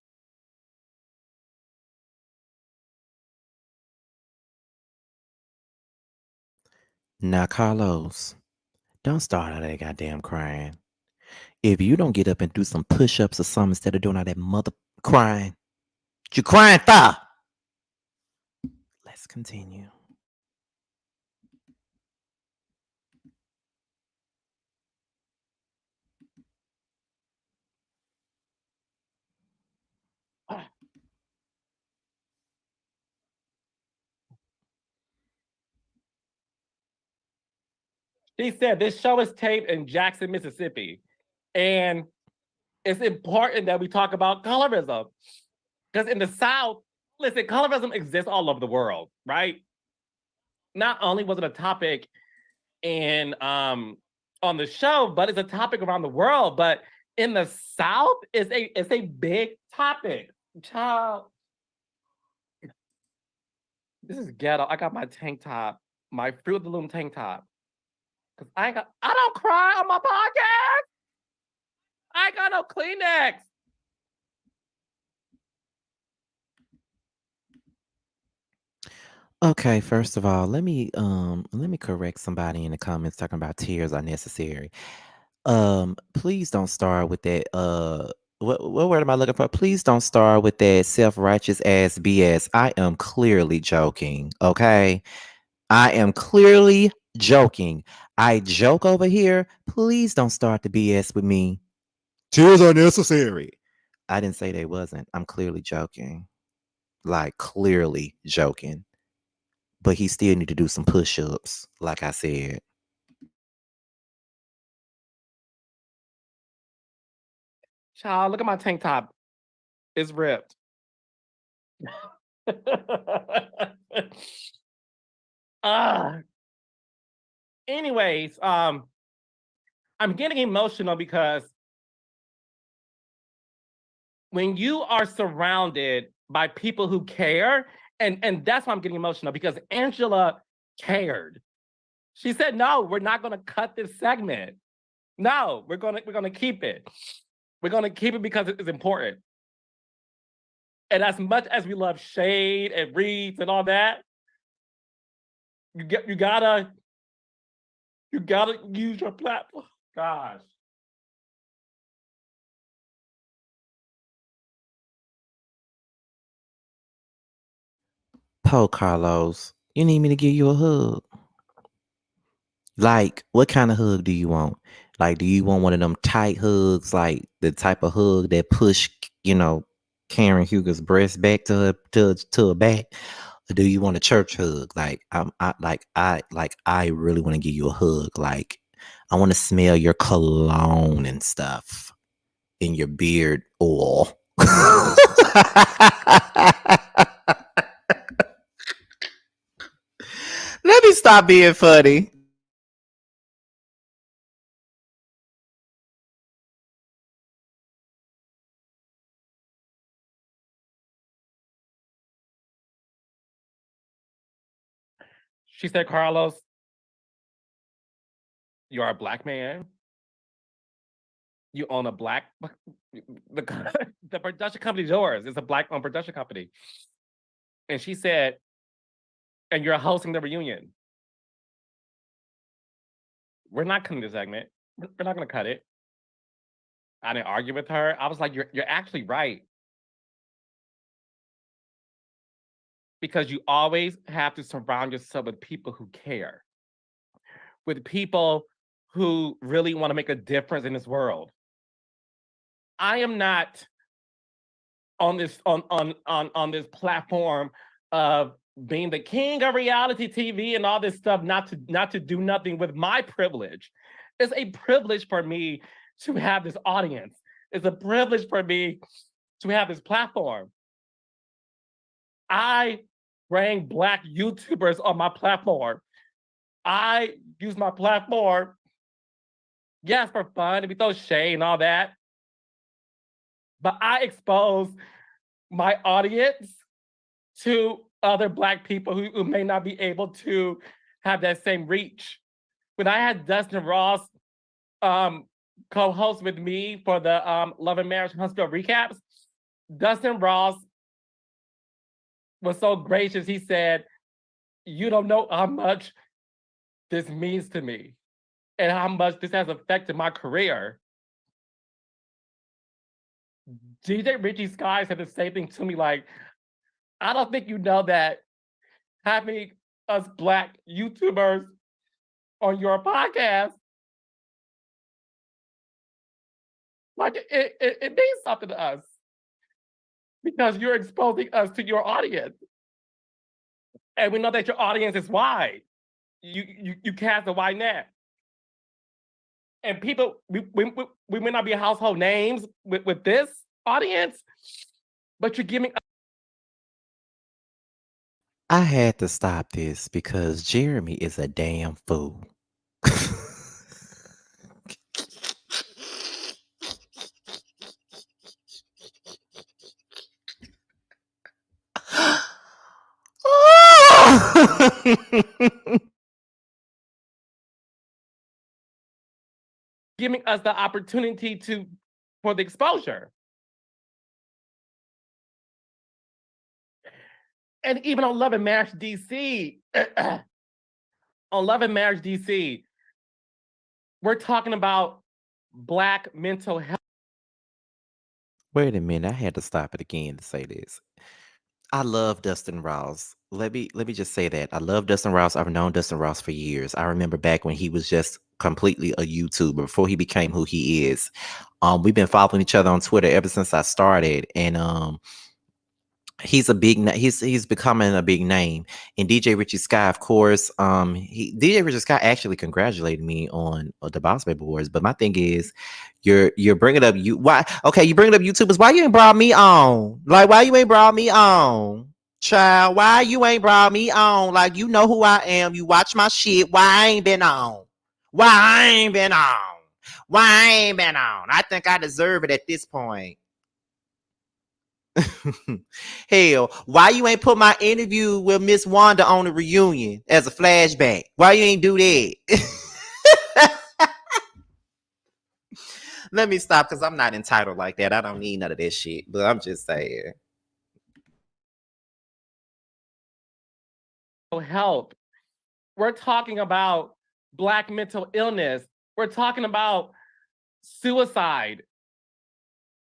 A: Now, Carlos, don't start all that goddamn crying. If you don't get up and do some push-ups or something instead of doing all that mother crying, you crying for. Let's continue.
B: She said this show is taped in Jackson, Mississippi. And it's important that we talk about colorism. Because in the South, listen, colorism exists all over the world, right? Not only was it a topic in on the show, but it's a topic around the world. But in the South, it's a big topic. Child, this is ghetto. I got my tank top, my Fruit of the Loom tank top. Cause I don't cry on my podcast. I got no Kleenex.
A: Okay, first of all, let me correct somebody in the comments talking about tears are necessary. Please don't start with that what word am I looking for? Please don't start with that self-righteous ass BS. I am clearly joking, okay? I am clearly joking. I joke over here. Please don't start the BS with me. Tears are necessary. I didn't say they wasn't. I'm clearly joking. Like clearly joking. But he still need to do some push-ups, like I said.
B: Child, look at my tank top. It's ripped. uh, anyways, I'm getting emotional because when you are surrounded by people who care, and that's why I'm getting emotional because Angela cared. She said, "No, we're not going to cut this segment. No, we're gonna keep it. We're gonna keep it because it is important." And as much as we love shade and reads and all that, you gotta use your platform. Gosh.
A: Po Carlos, you need me to give you a hug. Like, what kind of hug do you want? Like, do you want one of them tight hugs, like the type of hug that push, Karen Huger's breast back to her back? Or do you want a church hug? Like, I really want to give you a hug. Like, I want to smell your cologne and stuff in your beard oil. Let me stop being funny.
B: She said, Carlos, you are a black man. You own a black the production company is yours. It's a black owned production company. And she said, and you're hosting the reunion. We're not cutting the segment. We're not gonna cut it. I didn't argue with her. I was like, you're actually right. Because you always have to surround yourself with people who care, with people who really want to make a difference in this world. I am not on this platform of being the king of reality TV and all this stuff, not to do nothing with my privilege. It's a privilege for me to have this audience. It's a privilege for me to have this platform. I bring Black YouTubers on my platform. I use my platform, yes, for fun, and we throw shade and all that. But I expose my audience to other Black people who may not be able to have that same reach. When I had Dustin Ross co-host with me for the Love and Marriage Huntsville recaps, Dustin Ross was so gracious. He said, "You don't know how much this means to me and how much this has affected my career." DJ Richie Sky said the same thing to me, like, I don't think you know that having us Black YouTubers on your podcast, like it means something to us because you're exposing us to your audience. And we know that your audience is wide. You cast a wide net. And people, we may not be household names with this audience, but you're giving.
A: I had to stop this because Jeremy is a damn fool.
B: Giving us the opportunity for the exposure. And even on Love and Marriage DC, on Love and Marriage DC, we're talking about Black mental health.
A: Wait a minute, I had to stop it again to say this. I love Dustin Ross. Let me just say that. I love Dustin Ross. I've known Dustin Ross for years. I remember back when he was just completely a YouTuber before he became who he is. We've been following each other on Twitter ever since I started, and he's a big he's becoming a big name. And DJ Richie Sky, of course, DJ Richie Sky actually congratulated me on the Boss Baby Awards. But my thing is, you're bringing up you bringing up YouTubers. Why you ain't brought me on? Like, why you ain't brought me on? Child, why you ain't brought me on? Like, you know who I am. You watch my shit. Why I ain't been on? Why I ain't been on? Why I ain't been on? I think I deserve it at this point. Hell, why you ain't put my interview with Miss Wanda on the reunion as a flashback? Why you ain't do that? Let me stop because I'm not entitled like that. I don't need none of that shit. But I'm just saying.
B: Health. We're talking about Black mental illness. We're talking about suicide.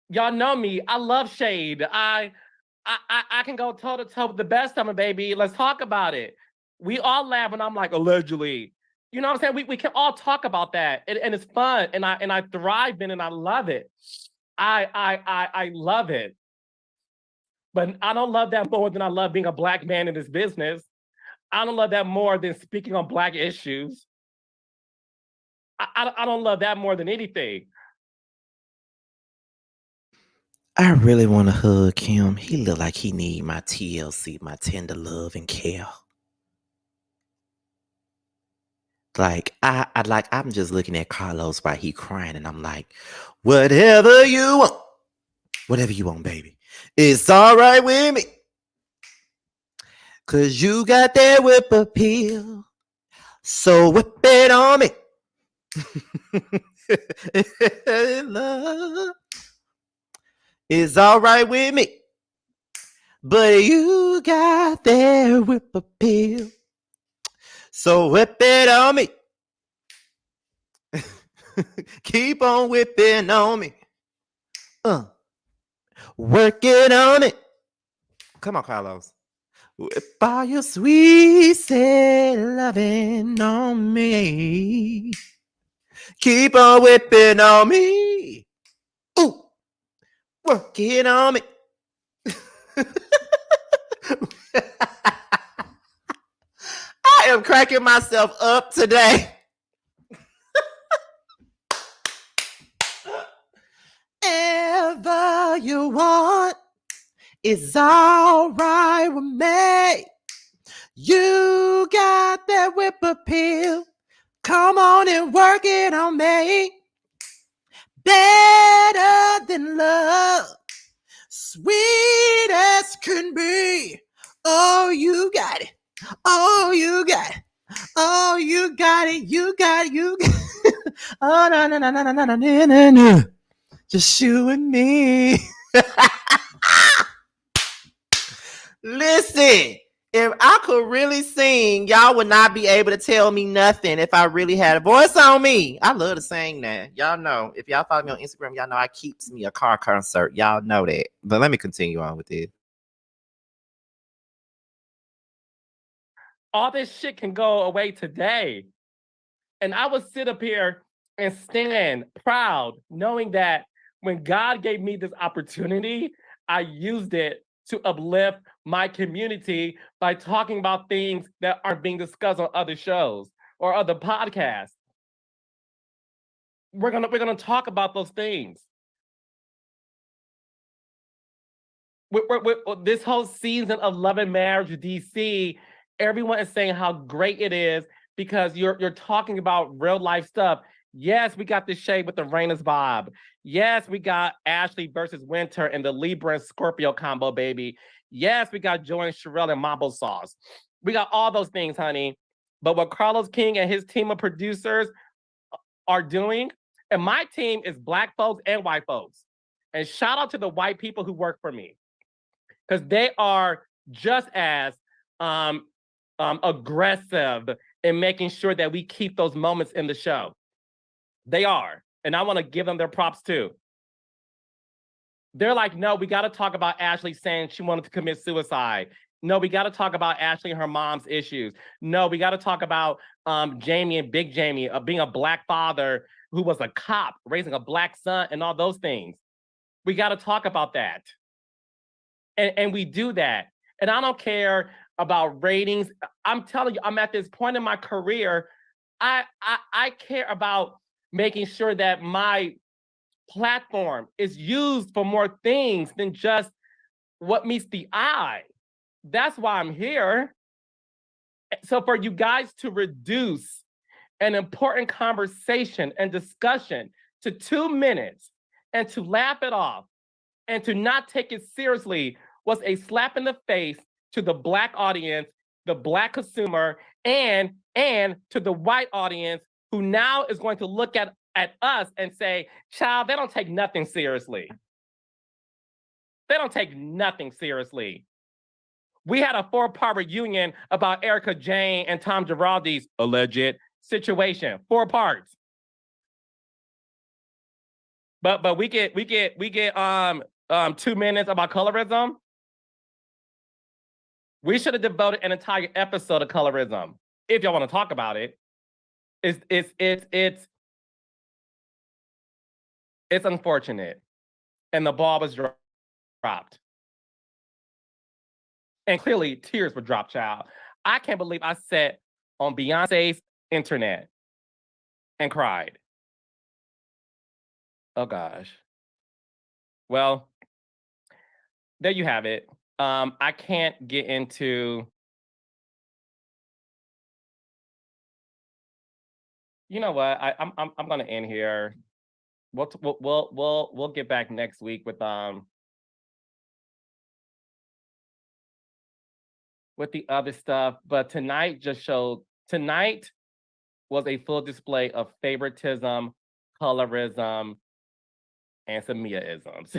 B: Y'all know me. I love shade. I can go toe to toe with the best of them, baby. Let's talk about it. We all laugh when I'm like, allegedly. You know what I'm saying? We can all talk about that, and it's fun, and I thrive in it, and I love it. I love it. But I don't love that more than I love being a Black man in this business. I don't love that more than speaking on Black issues. I don't love that more than anything.
A: I really want to hug him. He look like he need my TLC, my tender love and care. Like I'm just looking at Carlos while he crying, and I'm like, whatever you want, baby. It's all right with me. 'Cause you got that whip appeal. So whip it on me. Love is all right with me. But you got that whip appeal. So whip it on me. Keep on whipping on me. Uh, working on it. Come on, Carlos. Whip all your sweet, sad loving on me. Keep on whipping on me. Ooh, working on me. I am cracking myself up today. Ever you want is all right with me. You got that whip appeal. Come on and work it on me. Better than love. Sweet as can be. Oh, you got it. Oh, you got it. Oh, you got it. You got it. You got it. Oh, no, no, no, no, no, no, no, no, no. Just you and me. Listen, if I could really sing, y'all would not be able to tell me nothing if I really had a voice on me. I love to sing that. Y'all know. If y'all follow me on Instagram, y'all know I keeps me a car concert. Y'all know that. But let me continue on with this.
B: All this shit can go away today. And I would sit up here and stand proud, knowing that when God gave me this opportunity, I used it to uplift my community by talking about things that aren't being discussed on other shows or other podcasts. We're gonna talk about those things. This whole season of Love and Marriage DC, everyone is saying how great it is because you're talking about real life stuff. Yes, we got the shade with the Raina's Bob. Yes, we got Ashley versus Winter and the Libra and Scorpio combo, baby. Yes, we got Joy and Sherelle and Mambo Sauce. We got all those things, honey. But what Carlos King and his team of producers are doing, and my team is Black folks and white folks. And shout out to the white people who work for me because they are just as aggressive in making sure that we keep those moments in the show. They are. And I want to give them their props too. They're like, no, we got to talk about Ashley saying she wanted to commit suicide. No, we got to talk about Ashley and her mom's issues. No, we got to talk about Jamie and Big Jamie being a Black father who was a cop, raising a Black son, and all those things. We got to talk about that. And we do that. And I don't care about ratings. I'm telling you, I'm at this point in my career. I care about making sure that my platform is used for more things than just what meets the eye. That's why I'm here. So for you guys to reduce an important conversation and discussion to 2 minutes and to laugh it off and to not take it seriously was a slap in the face to the Black audience, the Black consumer, and to the white audience who now is going to look at us and say, child, they don't take nothing seriously. They don't take nothing seriously. We had a 4-part reunion about Erica Jane and Tom Girardi's alleged situation. 4 parts. But we get 2 minutes about colorism. We should have devoted an entire episode to colorism. If y'all want to talk about it. It's unfortunate. And the ball was dropped. And clearly tears were dropped, child. I can't believe I sat on Beyonce's internet and cried. Oh gosh. Well, there you have it. I can't get into, you know what? I'm gonna end here. We'll get back next week with the other stuff. But tonight was a full display of favoritism, colorism, and some Mia-isms.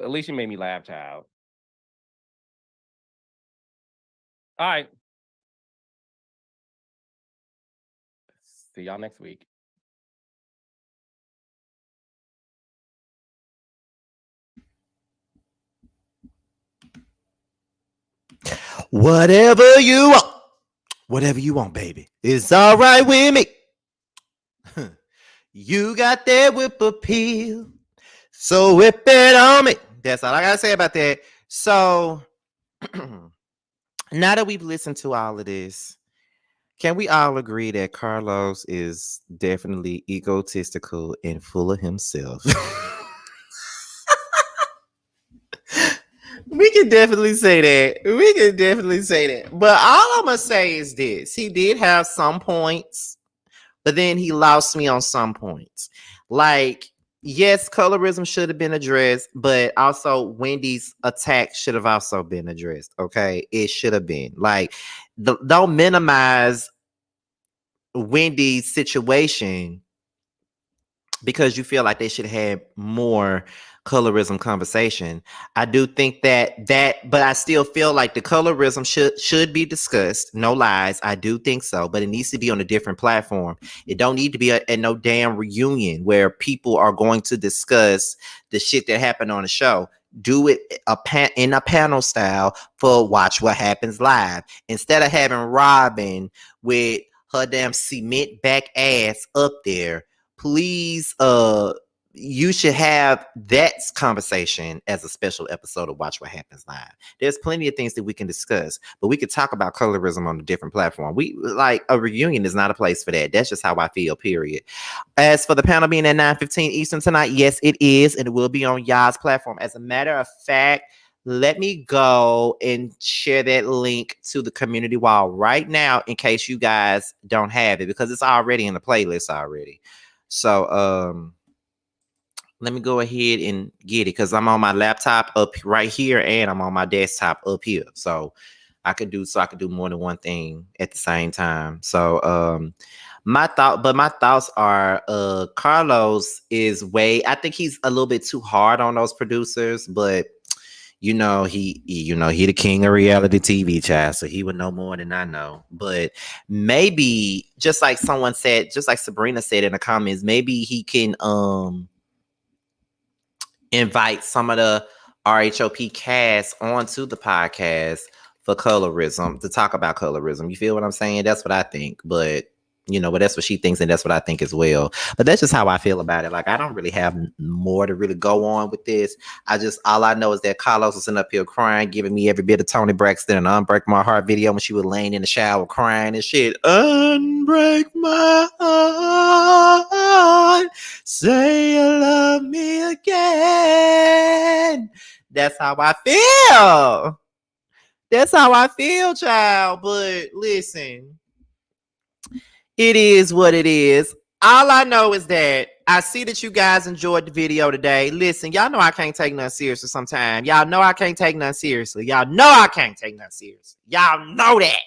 B: At least you made me laugh, child. All right. See y'all next week.
A: Whatever you want. Whatever you want, baby. It's all right with me. You got that whip appeal. So whip it on me. That's all I gotta say about that. So now that we've listened to all of this, can we all agree that Carlos is definitely egotistical and full of himself? We can definitely say that. We can definitely say that. But all I'm gonna say is this: he did have some points, but then he lost me on some points. Like, yes, colorism should have been addressed, but also Wendy's attack should have also been addressed. Okay, it should have been like, don't minimize Wendy's situation because you feel like they should have more colorism conversation. I do think but I still feel like the colorism should be discussed. No lies, I do think so, but it needs to be on a different platform. It don't need to be at no damn reunion where people are going to discuss the shit that happened on the show. Do it in a panel style for Watch What Happens Live instead of having Robin with her damn cement back ass up there. Please, you should have that conversation as a special episode of Watch What Happens Live. There's plenty of things that we can discuss, but we could talk about colorism on a different platform. We like a reunion is not a place for that. That's just how I feel, period. As for the panel being at 9:15 Eastern tonight, yes, it is, and it will be on y'all's platform. As a matter of fact, let me go and share that link to the community wall right now in case you guys don't have it because it's already in the playlist already. So let me go ahead and get it because I'm on my laptop up right here and I'm on my desktop up here. So I could do more than one thing at the same time. So my thoughts are Carlos is I think he's a little bit too hard on those producers, but he the king of reality TV, child, so he would know more than I know. But maybe just like someone said, just like Sabrina said in the comments, maybe he can invite some of the RHOP cast onto the podcast for colorism to talk about colorism. You feel what I'm saying? That's what I think. But but that's what she thinks, and that's what I think as well. But that's just how I feel about it. Like, I don't really have more to really go on with this. All I know is that Carlos was sitting up here crying, giving me every bit of Toni Braxton and Unbreak My Heart video when she was laying in the shower crying and shit. Unbreak my heart, say you love me again. That's how I feel. That's how I feel, child. But listen, it is what it is. All I know is that I see that you guys enjoyed the video today. Listen, y'all know I can't take nothing seriously sometimes. Y'all know I can't take nothing seriously. Y'all know I can't take nothing seriously. Y'all know that.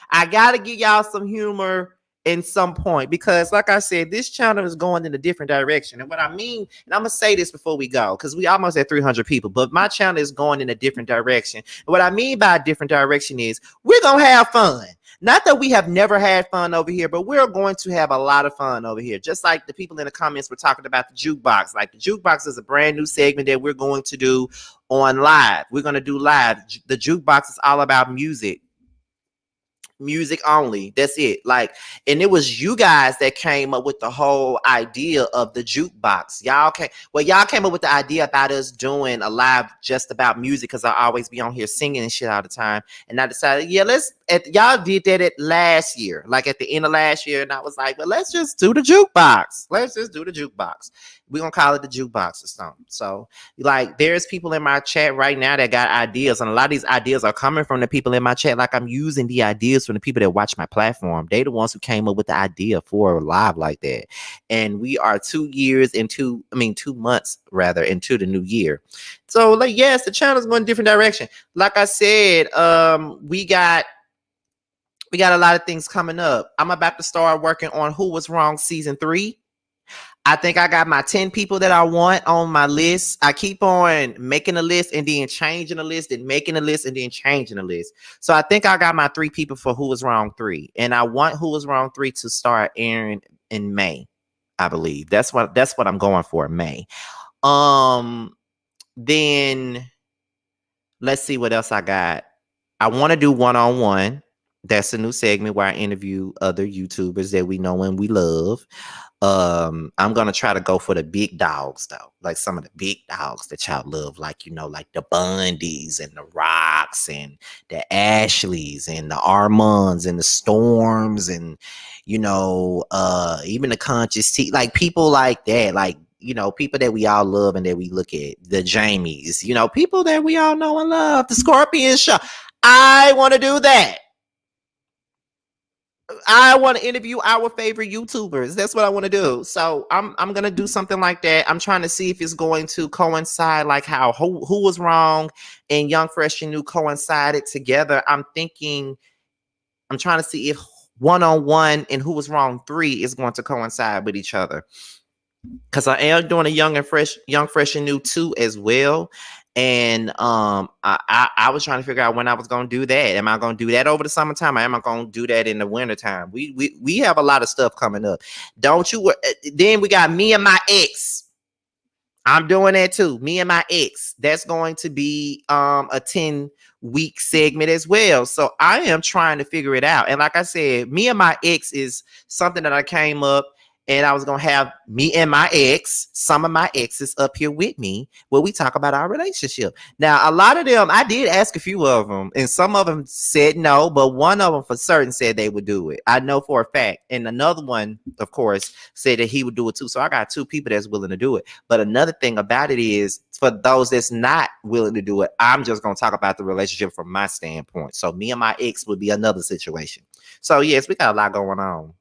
A: I got to give y'all some humor in some point because, like I said, this channel is going in a different direction. And what I mean, and I'm going to say this before we go because we almost at 300 people, but my channel is going in a different direction. And what I mean by a different direction is we're going to have fun. Not that we have never had fun over here, but we're going to have a lot of fun over here. Just like the people in the comments were talking about the jukebox. Like, the jukebox is a brand new segment that we're going to do on live. We're going to do live. The jukebox is all about music only. That's it. Like, and it was you guys that came up with the whole idea of the jukebox. Y'all came up with the idea about us doing a live just about music because I always be on here singing and shit all the time. And I decided, y'all did that last year, like at the end of last year, and I was like, well, let's just do the jukebox. We're gonna call it the jukebox or something. So, like, there's people in my chat right now that got ideas, and a lot of these ideas are coming from the people in my chat. Like, I'm using the ideas from the people that watch my platform. They the ones who came up with the idea for live like that. And we are 2 months rather into the new year. So, like, yes, the channel's going a different direction. Like I said, we got a lot of things coming up. I'm about to start working on Who Was Wrong season 3. I think I got my 10 people that I want on my list. I keep on making a list and then changing the list and making a list and then changing the list. So I think I got my 3 people for Who Was Wrong 3. And I want Who Was Wrong 3 to start airing in May, I believe. That's what I'm going for, May. Then let's see what else I got. I want to do one-on-one. That's a new segment where I interview other YouTubers that we know and we love. I'm gonna try to go for the big dogs though, like some of the big dogs that y'all love, like like the Bundys and the Rocks and the Ashleys and the Armands and the Storms and even the Conscious T, like people like that, like people that we all love and that we look at, the Jamies, people that we all know and love, the Scorpion Show. I want to do that. I want to interview our favorite YouTubers. That's what I want to do. So I'm gonna do something like that. I'm trying to see if it's going to coincide, like how Who Was Wrong and Young Fresh and New coincided together. I'm trying to see if one-on-one and Who Was Wrong 3 is going to coincide with each other. Because I am doing a Young Fresh and New 2 as well. And I was trying to figure out when I was going to do that. Am I going to do that over the summertime, or am I going to do that in the wintertime? We have a lot of stuff coming up. Don't you? Then we got Me and My Ex. I'm doing that too. Me and My Ex. That's going to be a 10-week segment as well. So I am trying to figure it out. And like I said, Me and My Ex is something that I came up. And I was going to have me and my ex, some of my exes up here with me, where we talk about our relationship. Now, a lot of them, I did ask a few of them, and some of them said no, but one of them for certain said they would do it. I know for a fact. And another one, of course, said that he would do it too. So I got 2 people that's willing to do it. But another thing about it is, for those that's not willing to do it, I'm just going to talk about the relationship from my standpoint. So me and my ex would be another situation. So yes, we got a lot going on.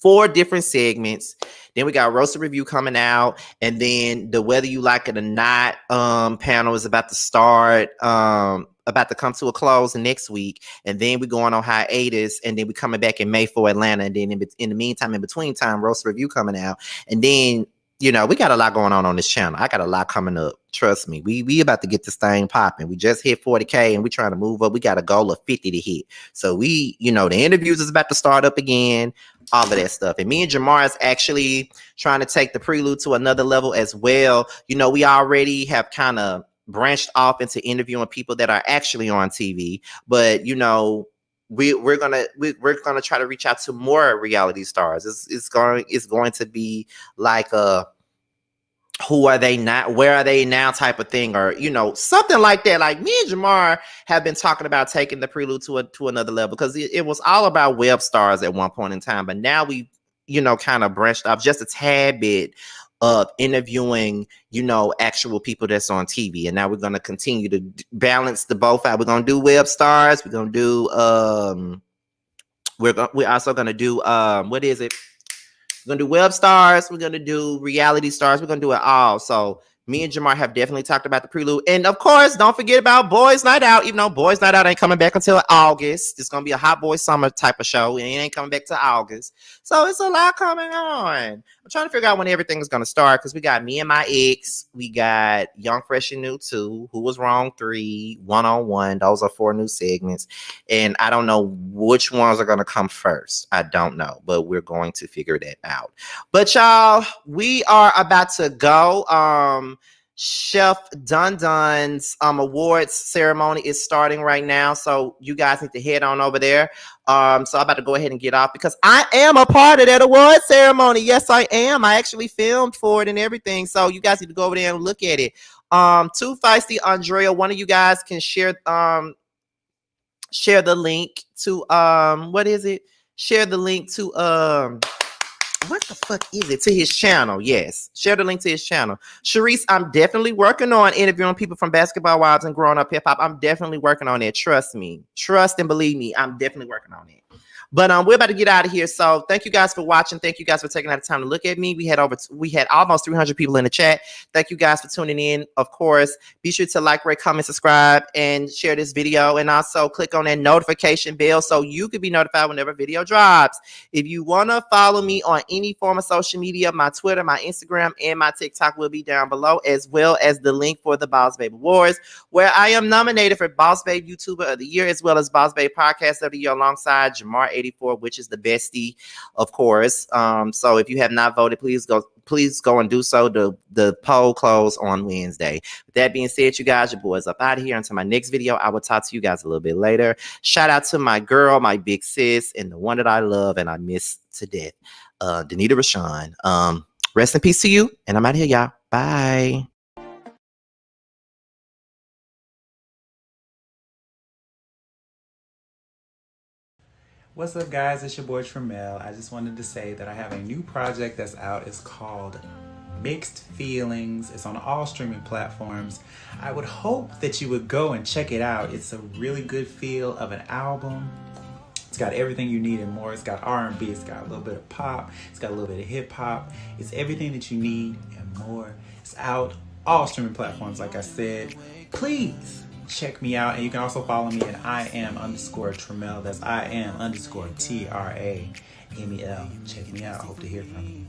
A: 4 different segments. Then we got Roasted Review coming out, and then the Whether You Like It or Not panel is about to start, about to come to a close next week, and then we're going on hiatus, and then we're coming back in May for Atlanta, and then in the meantime, in between time, Roasted Review coming out, and then we got a lot going on this channel. I got a lot coming up. Trust me. We about to get this thing popping. We just hit 40K and we trying to move up. We got a goal of 50 to hit. So the interviews is about to start up again, all of that stuff. And me and Jamar is actually trying to take the Prelude to another level as well. We already have kind of branched off into interviewing people that are actually on TV, but we're gonna try to reach out to more reality stars. It's going to be like a who are they not, where are they now type of thing, or something like that. Like me and Jamar have been talking about taking the Prelude to another level, because it was all about web stars at one point in time, but now we kind of branched off just a tad bit of interviewing actual people that's on TV. And now we're going to continue to balance the both out. We're going to do web stars, we're going to do we're also going to do what is it, we're going to do web stars, we're going to do reality stars, we're going to do it all. So me and Jamar have definitely talked about the Prelude. And of course, don't forget about Boys Night Out. Even though Boys Night Out ain't coming back until August. It's going to be a hot boy summer type of show. And it ain't coming back to August. So it's a lot coming on. I'm trying to figure out when everything is going to start, because we got Me and My Ex. We got Young Fresh and New 2. Who Was Wrong 3. One-on-One. Those are 4 new segments. And I don't know which ones are going to come first. I don't know. But we're going to figure that out. But y'all, we are about to go. Chef Dun Dun's awards ceremony is starting right now, so you guys need to head on over there. So I'm about to go ahead and get off, because I am a part of that award ceremony. Yes, I am. I actually filmed for it and everything, so you guys need to go over there and look at it. Too Feisty Andrea, one of you guys can share the link to what is it? Share the link to what the fuck is it? To his channel. Yes. Share the link to his channel. Sharice, I'm definitely working on interviewing people from Basketball Wives and Growing Up Hip Hop. I'm definitely working on it. Trust me. Trust and believe me. I'm definitely working on it. But we're about to get out of here. So thank you guys for watching. Thank you guys for taking out the time to look at me. We had almost 300 people in the chat. Thank you guys for tuning in. Of course, be sure to like, rate, comment, subscribe, and share this video. And also click on that notification bell so you can be notified whenever a video drops. If you want to follow me on any form of social media, my Twitter, my Instagram, and my TikTok will be down below, as well as the link for the Boss Babe Awards, where I am nominated for Boss Babe YouTuber of the Year, as well as Boss Babe Podcast of the Year, alongside Jamar 84, which is the bestie, of course. So if you have not voted, please go please go and do so. The poll closed on Wednesday. With that being said, you guys, your boy's up out of here. Until my next video, I will talk to you guys a little bit later. Shout out to my girl, my big sis, and the one that I love and I miss to death, Danita Rashawn. Rest in peace to you, and I'm out of here, y'all. Bye.
C: What's up, guys? It's your boy Tremel. I just wanted to say that I have a new project that's out. It's called Mixed Feelings. It's on all streaming platforms. I would hope that you would go and check it out. It's a really good feel of an album. It's got everything you need and more. It's got R&B, it's got a little bit of pop, it's got a little bit of hip hop. It's everything that you need and more. It's out all streaming platforms, like I said. Please check me out, and you can also follow me at IAM_Tremel. That's IAM_TRAMEL. Check me out. I hope to hear from you.